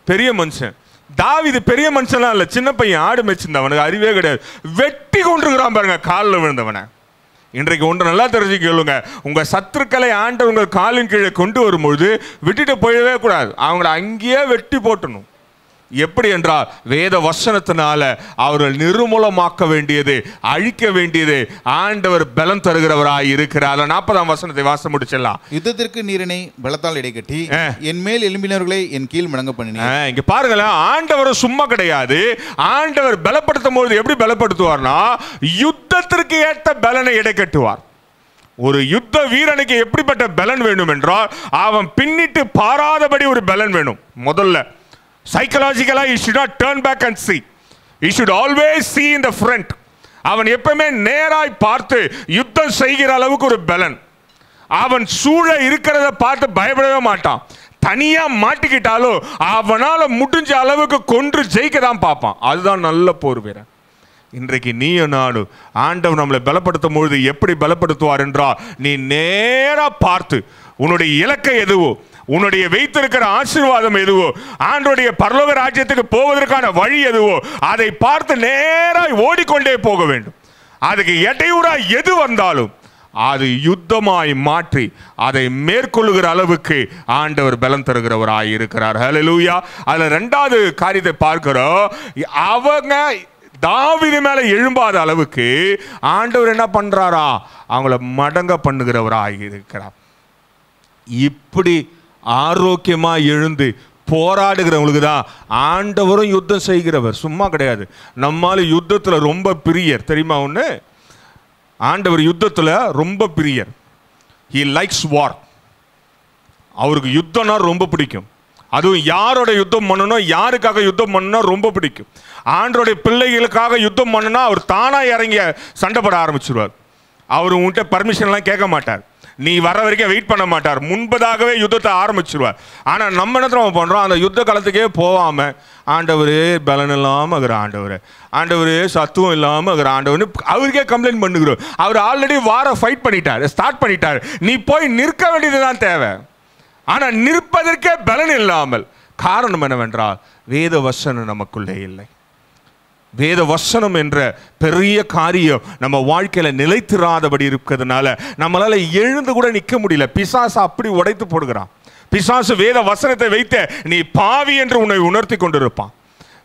பெரிய மனுஷன். தாவீது பெரிய மனுஷன்லாம் இல்லை, சின்ன பையன், ஆடு மேய்ச்சிருந்தவனுக்கு அறிவே கிடையாது. வெட்டி கொண்டிருக்கிறான் பாருங்க காலில் விழுந்தவனை. இன்றைக்கு ஒன்று நல்லா தெரிஞ்சுக்கொள்ளுங்க, உங்க சத்துருக்களை ஆண்டவர் உங்கள் காலின் கீழே கொண்டு வரும்பொழுது விட்டுட்டு போயிடவே கூடாது. அவங்கள அங்கேயே வெட்டி போட்டணும். எப்படி என்றால், வேத வசனத்தினால அவர்கள் நிர்மூலமாக்க வேண்டியது, அழிக்க வேண்டியது ஆண்டவர் பலம் தருகிறவராய் இருக்கிறார். 40ஆம் வசனத்தை வாசம் முடிச்சிடலாம். யுத்தத்திற்கு நீரினை பலத்தால் இடைக்கட்டி என் மேல் எழும்பினவர்களை என் கீழ் மடங்க பண்ணினேன். இங்க பாருங்களேன், ஆண்டவர் சும்மா கிடையாது. ஆண்டவர் பலப்படுத்தும் போது எப்படி பலப்படுத்துவார்னா, யுத்தத்திற்கு ஏற்ற பலனை இடைக்கட்டுவார். ஒரு யுத்த வீரனுக்கு எப்படிப்பட்ட பலன் வேணும் என்றால், அவன் பின்னிட்டு பாராதபடி ஒரு பலன் வேணும். முதல்ல psychologically he should not turn back and see, he should always see in the front. அவன் எப்பவுமே நேராய் பார்த்து யுத்தம் செய்கிற அளவுக்கு ஒரு பலன். அவன் சூழ இருக்கிறத பார்த்து பயப்படவே மாட்டான். தனியா மாட்டிக்கிட்டாலும் அவனால முடிஞ்ச அளவுக்கு கொன்று ஜெயிக்க தான் பார்ப்பான். அதுதான் நல்ல போர் வீரன். இன்றைக்கு நீயும் நானும் ஆண்டவர் நம்மளை பலப்படுத்தும் பொழுது எப்படி பலப்படுத்துவார் என்றால், நீ நேரா பார்த்து உன்னுடைய இலக்கை எதுவோ, உன்னுடைய வைத்திருக்கிற ஆசீர்வாதம் எதுவோ, ஆண்டவருடைய பரலோக ராஜ்யத்துக்கு போவதற்கான வழி எதுவோ, அதை பார்த்து நேராய் ஓடிக்கொண்டே போக வேண்டும். அதுக்கு இடையூறா எது வந்தாலும் அது யுத்தமாய் மாற்றி அதை மேற்கொள்ளுகிற அளவுக்கு ஆண்டவர் பலம் தருகிறவராய் இருக்கிறார். ஹல்லேலூயா. அதுல 2வது காரியத்தை பார்க்கிறோம். அவங்க தாவீது மேல எழும்பாத அளவுக்கு ஆண்டவர் என்ன பண்றாரா, அவங்கள மடங்க பண்ணுகிறவராய் இருக்கிறார். இப்படி ஆரோக்கியமா எழுந்து போராடுகிறவங்களுக்கு தான் ஆண்டவரும் யுத்தம் செய்கிறவர், சும்மா கிடையாது. நம்மால யுத்தத்துல ரொம்ப பிரியர் தெரியுமா? ஒண்ணு, ஆண்டவர் யுத்தத்துல ரொம்ப பிரியர். he likes war. அவருக்கு யுத்தம்னா ரொம்ப பிடிக்கும். அதுவும் யாரோட யுத்தம் பண்ணணும், யாருக்காக யுத்தம் பண்ணணும் ரொம்ப பிடிக்கும். ஆண்டவருடைய பிள்ளைகளுக்காக யுத்தம் பண்ணனா அவர் தானா இறங்கி சண்டை போட ஆரம்பிச்சிருவார். அவர் உன்கிட்ட பர்மிஷன்லாம் கேட்க மாட்டார், நீ வர வரைக்கும் வெயிட் பண்ண மாட்டார், முன்பதாகவே யுத்தத்தை ஆரம்பிச்சிருவார். ஆனால் நம்ம என்ன பண்ணுறோம், அந்த யுத்த காலத்துக்கே போகாமல் ஆண்டவரே பலன் இல்லாமல் இருக்கிற ஆண்டவரே சத்துவம் இல்லாமல் இருக்கிற ஆண்டவர்னு அவருக்கே கம்ப்ளைண்ட் பண்ணுகிறோம். அவர் ஆல்ரெடி வார ஃபைட் பண்ணிட்டார், ஸ்டார்ட் பண்ணிட்டார். நீ போய் நிற்க வேண்டியது தான் தேவை. ஆனால் நிற்பதற்கே பலன் இல்லாமல், காரணம் என்னவென்றால் வேத வசனம் நமக்குள்ளே இல்லை. வேத வசனம் என்ற பெரிய காரியம் நம்ம வாழ்க்கையில நிலைத்திராதபடி இருக்கிறதுனால நம்மளால எழுந்து கூட நிற்க முடியல. பிசாசு அப்படி உடைத்து போடுகிறான். பிசாசு வேத வசனத்தை வைத்து நீ பாவி என்று உன்னை உணர்த்தி கொண்டிருப்பான்.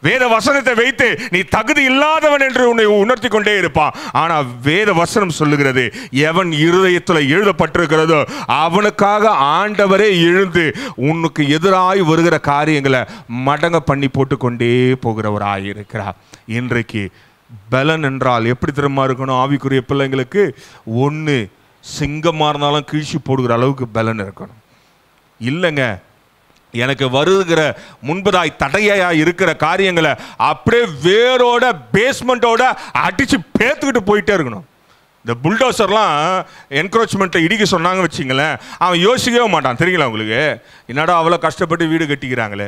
வேத வசனத்தை வைத்து நீ தகுதி இல்லாதவன் என்று உன்னை உணர்த்தி கொண்டே இருப்பான். ஆனா வேத வசனம் சொல்லுகிறது, எவன் இருதயத்தில் எழுதப்பட்டிருக்கிறதோ அவனுக்காக ஆண்டவரே எழுந்து உனக்கு எதிராய் வருகிற காரியங்களை மடங்க பண்ணி போட்டு கொண்டே போகிறவராய் இருக்கிறார். இன்றைக்கு பலன் என்றால் எப்படி திரும்ப இருக்கணும்? ஆவிக்குரிய பிள்ளைங்களுக்கு ஒன்று, சிங்கமாக இருந்தாலும் கீழ்ச்சி போடுகிற அளவுக்கு பலன் இருக்கணும். இல்லைங்க, எனக்கு வருகிற முன்பதாய் தடையா இருக்கிற காரியங்களை அப்படியே வேரோட பேஸ்மெண்ட்டோட அடிச்சு பேத்துக்கிட்டு போயிட்டே இருக்கணும். இந்த புல்டோசர்லாம் என்க்ரோச்மெண்ட்டை இடிக்க சொன்னாங்க வச்சிங்களேன், அவன் யோசிக்கவே மாட்டான். தெரியுங்களா உங்களுக்கு? என்னடா அவ்வளோ கஷ்டப்பட்டு வீடு கட்டிக்கிறாங்களே,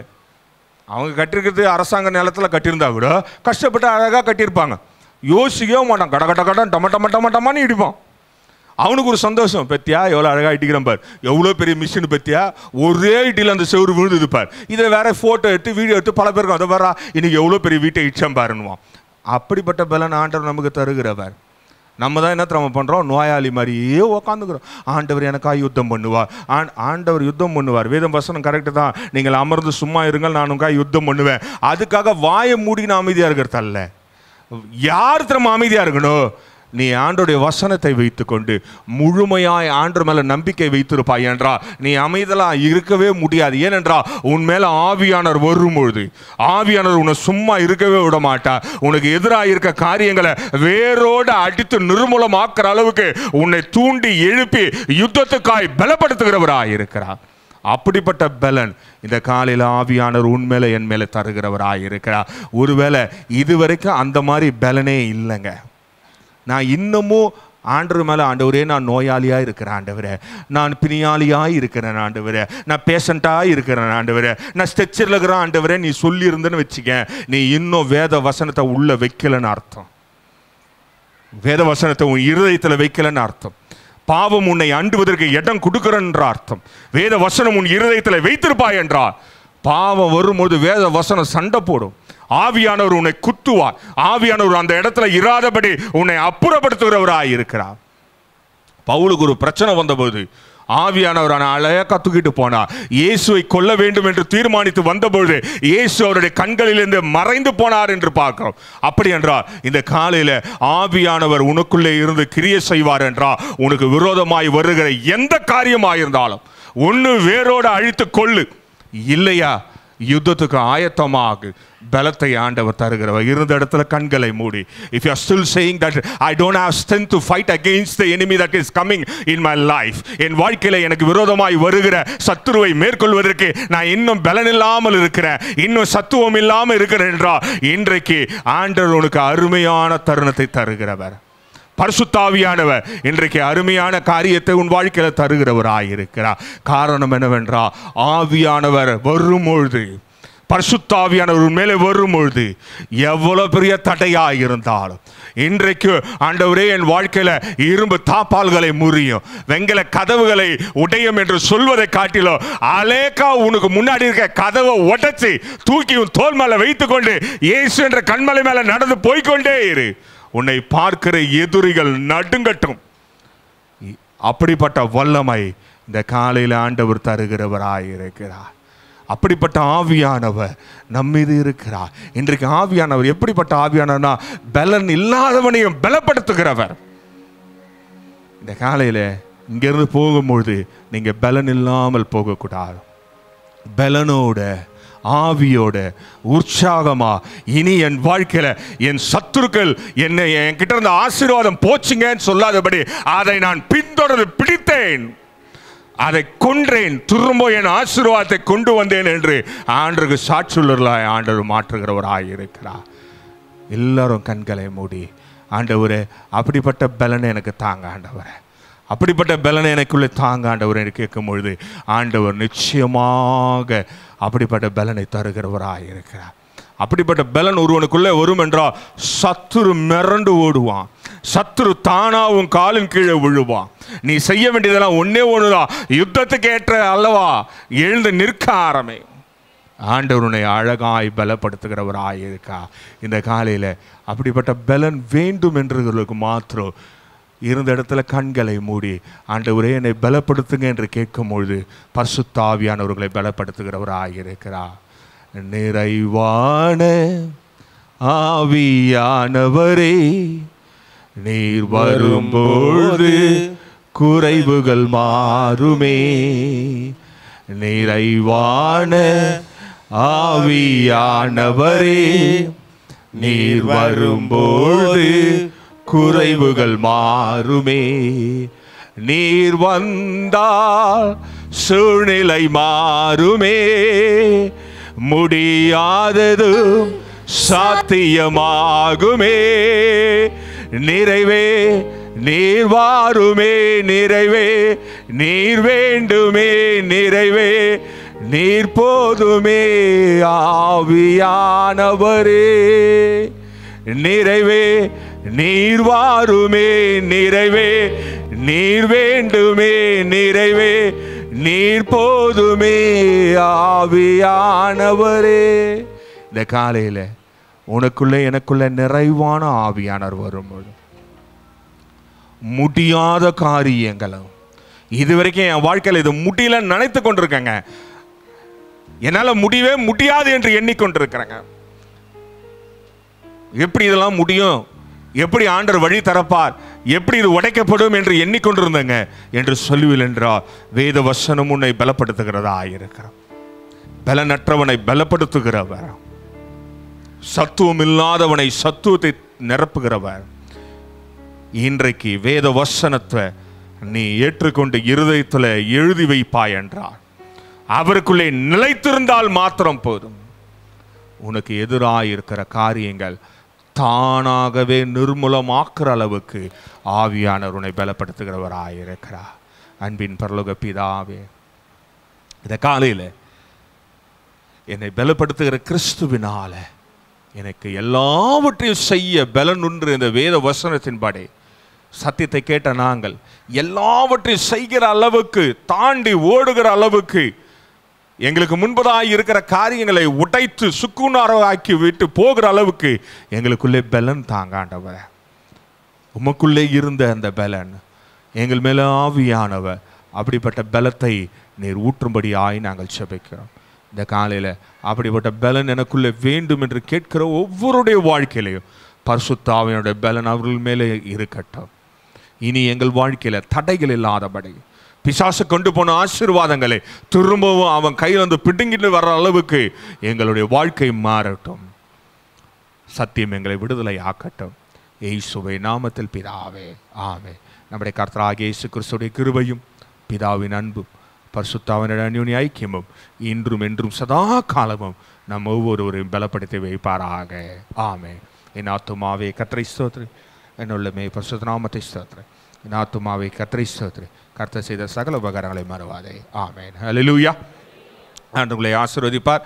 அவங்க கட்டிருக்கிறது அரசாங்க நிலத்தில் கட்டியிருந்தா கூட கஷ்டப்பட்டு அழகாக கட்டியிருப்பாங்க. யோசிக்கவே மாட்டான், கட கட்ட கட்ட டமட்டமான்னு இடிப்பான். அவனுக்கு ஒரு சந்தோஷம், பத்தியா எவ்வளோ அழகாக இடிக்கிறான் பார், எவ்வளோ பெரிய மிஷின் பத்தியா, ஒரே இடியில் அந்த செவரு விழுந்து பார். இதை வேற ஃபோட்டோ எடுத்து வீடியோ எடுத்து பல பேருக்கும் அதை பாரா இன்னைக்கு எவ்வளோ பெரிய வீட்டை இடிச்சம் பாருன்னுவான். அப்படிப்பட்ட பலன் ஆண்டவர் நமக்கு தருகிறவர். நம்ம தான் என்ன நம்ம பண்ணுறோம்? நோயாளி மாதிரியே உக்காந்துக்கிறோம். ஆண்டவர் எனக்காக யுத்தம் பண்ணுவார், ஆண்டவர் யுத்தம் பண்ணுவார். வேதம் வசனம் கரெக்டு தான். நீங்கள் அமர்ந்து சும்மா இருங்கள், நான் உனக்காக யுத்தம் பண்ணுவேன். அதுக்காக வாயை மூடின அமைதியாக இருக்கிறதல்ல. யார் திரும்ப அமைதியாக இருக்கணும்? நீ ஆண்டோடைய வசனத்தை வைத்துக்கொண்டு முழுமையாய் ஆண்டவர் மேல நம்பிக்கை வைத்திருப்பாய் என்றால் நீ அமைதலாக இருக்கவே முடியாது. ஏனென்றால் உன் மேல ஆவியானவர் வரும்பொழுது ஆவியானவர் உன்னை சும்மா இருக்கவே விட மாட்டார். உனக்கு எதிராக இருக்க காரியங்களை வேரோடு அடித்து நிர்மூலமாக்குற அளவுக்கு உன்னை தூண்டி எழுப்பி யுத்தத்துக்காய் பலப்படுத்துகிறவராய் இருக்கிறார். அப்படிப்பட்ட பலன் இந்த காலையில் ஆவியானவர் உண்மையில என் மேல தருகிறவராய் இருக்கிறார். ஒருவேளை இதுவரைக்கும் அந்த மாதிரி பலனே இல்லைங்க, நான் இன்னமும் ஆண்டவர் மேலே, ஆண்டவரே நான் நோயாளியாக இருக்கிறேன் ஆண்டவரே, நான் பிணியாளியாக இருக்கிறேன் ஆண்டவரே, நான் பேஷண்ட்டாக இருக்கிறேன் ஆண்டவரே, நான் ஸ்ட்ரெச்சரில் இருக்கிறேன் ஆண்டவரே, நீ சொல்லியிருந்தேன்னு வச்சுக்க, நீ இன்னும் வேத வசனத்தை உள்ளே வைக்கலன்னு அர்த்தம். வேத வசனத்தை உன் இருதயத்தில் வைக்கலன்னு அர்த்தம். பாவம் உன்னை அண்டுவதற்கு இடம் கொடுக்கிறன்ற அர்த்தம். வேத வசனம் உன் இருதயத்தில் வைத்திருப்பாய் என்றால் பாவம் வரும்போது வேத வசனம் சண்டை போடும். ஆவியானவர் உன்னை குத்துவார். ஆவியானவர் அந்த இடத்துல இராதபடி உன்னை அப்புறப்படுத்துகிறவராய் இருக்கிறார். பவுலுக்கு ஒரு பிரச்சனை வந்தபோது ஆவியானவர் அழகா தூக்கிட்டு போனார். இயேசுவை கொல்ல வேண்டும் என்று தீர்மானித்து வந்தபொழுது இயேசு அவருடைய கண்களிலிருந்து மறைந்து போனார் என்று பார்க்கிறோம். அப்படி என்றால் இந்த காலையில ஆவியானவர் உனக்குள்ளே இருந்து கிரியை செய்வார் என்றால் உனக்கு விரோதமாய் வருகிற எந்த காரியமாயிருந்தாலும் ஒன்று வேரோடு அழித்து கொள்ளு, இல்லையா யுத்தத்துக்கு ஆயத்தமாக பலத்தை ஆண்டவர் தருகிறவர். இருந்த இடத்துல கண்களை மூடி, if you are still saying that I don't have strength to fight against the enemy that is coming in my life, என் வாழ்க்கையில எனக்கு விரோதமாய் வருகிற சத்துருவை மேற்கொள்வதற்கு நான் இன்னும் பலன் இல்லாமல் இருக்கிறேன், இன்னும் சத்துவம் இல்லாமல் இருக்கிறேன் என்றால் இன்றைக்கு ஆண்டவர் உனக்கு அருமையான தருணத்தை தருகிறவர். பரிசுத்தாவியானவர் இன்றைக்கு அருமையான காரியத்தை உன் வாழ்க்கையில தருகிறவராயிருக்கிறார். காரணம் என்னவென்றால் ஆவியானவர் வரும்பொழுது, பரிசுத்தாவியானவர் மேலே வரும்பொழுது எவ்வளவு பெரிய தடையா இருந்தாலும் இன்றைக்கு ஆண்டவரே என் வாழ்க்கையில இரும்பு தாப்பால்களை முறியும், வெங்கல கதவுகளை உடையும் என்று சொல்வதை காட்டிலும் அலேக்கா உனக்கு முன்னாடி இருக்க கதவை உடைச்சு தூக்கி உன் தோல் மேல வைத்துக்கொண்டு இயேசு என்ற கண்மலை மேல நடந்து போய்கொண்டே இரு. உன்னை பார்க்கிற எதிரிகள் நடுங்கட்டும். அப்படிப்பட்ட வல்லமை இந்த காலையில் ஆண்டவர் தருகிறவராயிருக்கிறார். அப்படிப்பட்ட ஆவியானவர் நம்மீது இருக்கிறார். இன்றைக்கு ஆவியானவர் எப்படிப்பட்ட ஆவியானவர்னா பலன் இல்லாதவனையும் பலப்படுத்துகிறவர். இந்த காலையில் இங்கிருந்து போகும்பொழுது நீங்க பலன் இல்லாமல் போகக்கூடாது. பலனோட ஆவியோட உற்சாகமா இனி என் வாழ்க்கையில என் சத்துருக்கள் என்னை என்கிட்ட இருந்த ஆசீர்வாதம் போச்சுங்கன்னு சொல்லாதபடி அதை நான் பின்தொடர்ந்து பிடித்தேன், அதை கொன்றேன், திரும்ப என் ஆசீர்வாதத்தை கொண்டு வந்தேன் என்று ஆண்டவருக்கு சாட்சியுள்ளவர்களாய் ஆண்டவர் மாற்றுகிறவராய் இருக்கிறார். எல்லாரும் கண்களை மூடி, ஆண்டவரே அப்படிப்பட்ட பலனை எனக்கு தாங்க ஆண்டவரே, அப்படிப்பட்ட பலனை எனக்குள்ளே தாங்க ஆண்டவர் என்று கேட்கும் பொழுது ஆண்டவர் நிச்சயமாக அப்படிப்பட்ட பலனை தருகிறவராய் இருக்கிறார். அப்படிப்பட்ட பலன் ஒருவனுக்குள்ளே வரும் என்றால் சத்துரு மிரண்டு ஓடுவான், சத்துரு தானாவும் காலின் கீழே விழுவான். நீ செய்ய வேண்டியதெல்லாம் ஒன்னே ஒண்ணுதான், யுத்தத்துக்கு ஏற்ற அல்லவா எழுந்து நிற்க ஆரம்பி. ஆண்டவர் உன்னை அழகாய் பலப்படுத்துகிறவராய் இருக்கா. இந்த காலையில் அப்படிப்பட்ட பலன் வேண்டும் என்றவர்களுக்கு மாத்திரம் இருந்த இடத்துல கண்களை மூடி ஆண்டவரே என்னை பலப்படுத்துங்க என்று கேட்கும் பொழுது பரிசுத்த ஆவியானவர்களை பலப்படுத்துகிறவராய் இருக்கிறார். நிறைவான ஆவியானவரே நீர் வரும்பொழுது குறைவுகள் மாறுமே. நிறைவான ஆவியானவரே நீர் வரும்போது குறைவுகள் மாறுமே. நீர் வந்தால் சூழ்நிலை மாறுமே. முடியாததும் சாத்தியமாகுமே. நிறைவே நீர் வாருமே. நிறைவே நீர் வேண்டுமே. நிறைவே நீர் போதுமே. ஆவியானவரே நிறைவே நீர் வாருமே. நிறைவே நீர் வேண்டுமே. நிறைவே நீர் போதுமே. ஆவியானவரே. இந்த காலையில உனக்குள்ள எனக்குள்ள நிறைவான ஆவியானவர் வரும்போது முடியாத காரியங்களும் இதுவரைக்கும் என் வாழ்க்கையில் இது முடியல நினைத்து கொண்டிருக்கேங்க. என்னால முடியவே முடியாது என்று எண்ணிக்கொண்டிருக்கிறேங்க. எப்படி இதெல்லாம் முடியும், எப்படி ஆண்டவர் வழி தரப்பார், எப்படி இது உடைக்கப்படும் என்று எண்ணிக்கொண்டிருந்தேங்க என்று சொல்லுவில் என்றால் வேத வசனம் உன்னை பலப்படுத்துகிறதா இருக்கிறார். பலனற்றவனை பலப்படுத்துகிறவர், சத்துவம் இல்லாதவனை சத்துவத்தை நிரப்புகிறவர். இன்றைக்கு வேத வசனத்தை நீ ஏற்றுக்கொண்டு இருதயத்தில் எழுதி வைப்பாய் என்றார் அவருக்குள்ளே நிலைத்திருந்தால் மாத்திரம் போதும். உனக்கு எதிராக இருக்கிற காரியங்கள் தானாகவே நிர்மூலமாக்குற அளவுக்கு ஆவியானவர் உன்னை பலப்படுத்துகிறவராயிருக்கிறார். அன்பின் பரலோக பிதாவே, இந்த காலையில் என்னை பலப்படுத்துகிற கிறிஸ்துவினால எனக்கு எல்லாவற்றையும் செய்ய பலன் உண்டு. இந்த வேத வசனத்தின்படி சத்தியத்தை கேட்ட நாங்கள் எல்லாவற்றையும் செய்கிற அளவுக்கு, தாண்டி ஓடுகிற அளவுக்கு, எங்களுக்கு முன்பதாக இருக்கிற காரியங்களை உடைத்து சுக்குநாராக்கி விட்டு போகிற அளவுக்கு எங்களுக்குள்ளே பலன் தாங்காண்டவர். உமக்குள்ளே இருந்த அந்த பலன் எங்கள் மேலே ஆவியானவர் அப்படிப்பட்ட பலத்தை நீர் ஊற்றும்படியாய் நாங்கள் செபிக்கிறோம். இந்த காலையில் அப்படிப்பட்ட பலன் எனக்குள்ளே வேண்டும் என்று கேட்கிற ஒவ்வொருடைய வாழ்க்கையிலையும் பரிசுத்த ஆவியானுடைய பலன் அவர்கள் மேலே இருக்கட்டும். இனி எங்கள் வாழ்க்கையில் தடைகள் இல்லாதபடி பிசாசு கொண்டு போன ஆசீர்வாதங்களை திரும்பவும் அவன் கையில் வந்து பிடுங்கிட்டு வர்ற அளவுக்கு எங்களுடைய வாழ்க்கை மாறட்டும். சத்தியம் எங்களை விடுதலை ஆக்கட்டும். இயேசுவை நாமத்தில் பிதாவே, ஆமென். நம்முடைய கர்த்தராகிய இயேசு கிறிஸ்துவின் கிருபையும் பிதாவின் அன்பும் பரிசுத்த ஆவியானவருடைய அந்யோன்ய ஐக்கியமும் இன்றும் என்றும் சதா காலமும் நம் ஒவ்வொருவரையும் பலப்படுத்தி வைப்பாராக. ஆமென். என் ஆத்துமாவே கர்த்தரை ஸ்தோத்திரி, என்னுள்ளமே பரிசுத்த நாமத்தை ஸ்தோத்திரி. என் ஆத்துமாவே கர்த்தரை ஸ்தோத்திரி, கர்த்தர் செய்த சகல உபகாரங்களை மறவாதே. ஆமென். ஹல்லேலூயா. ஆண்டவரை ஆசீர்வதிப்பார்.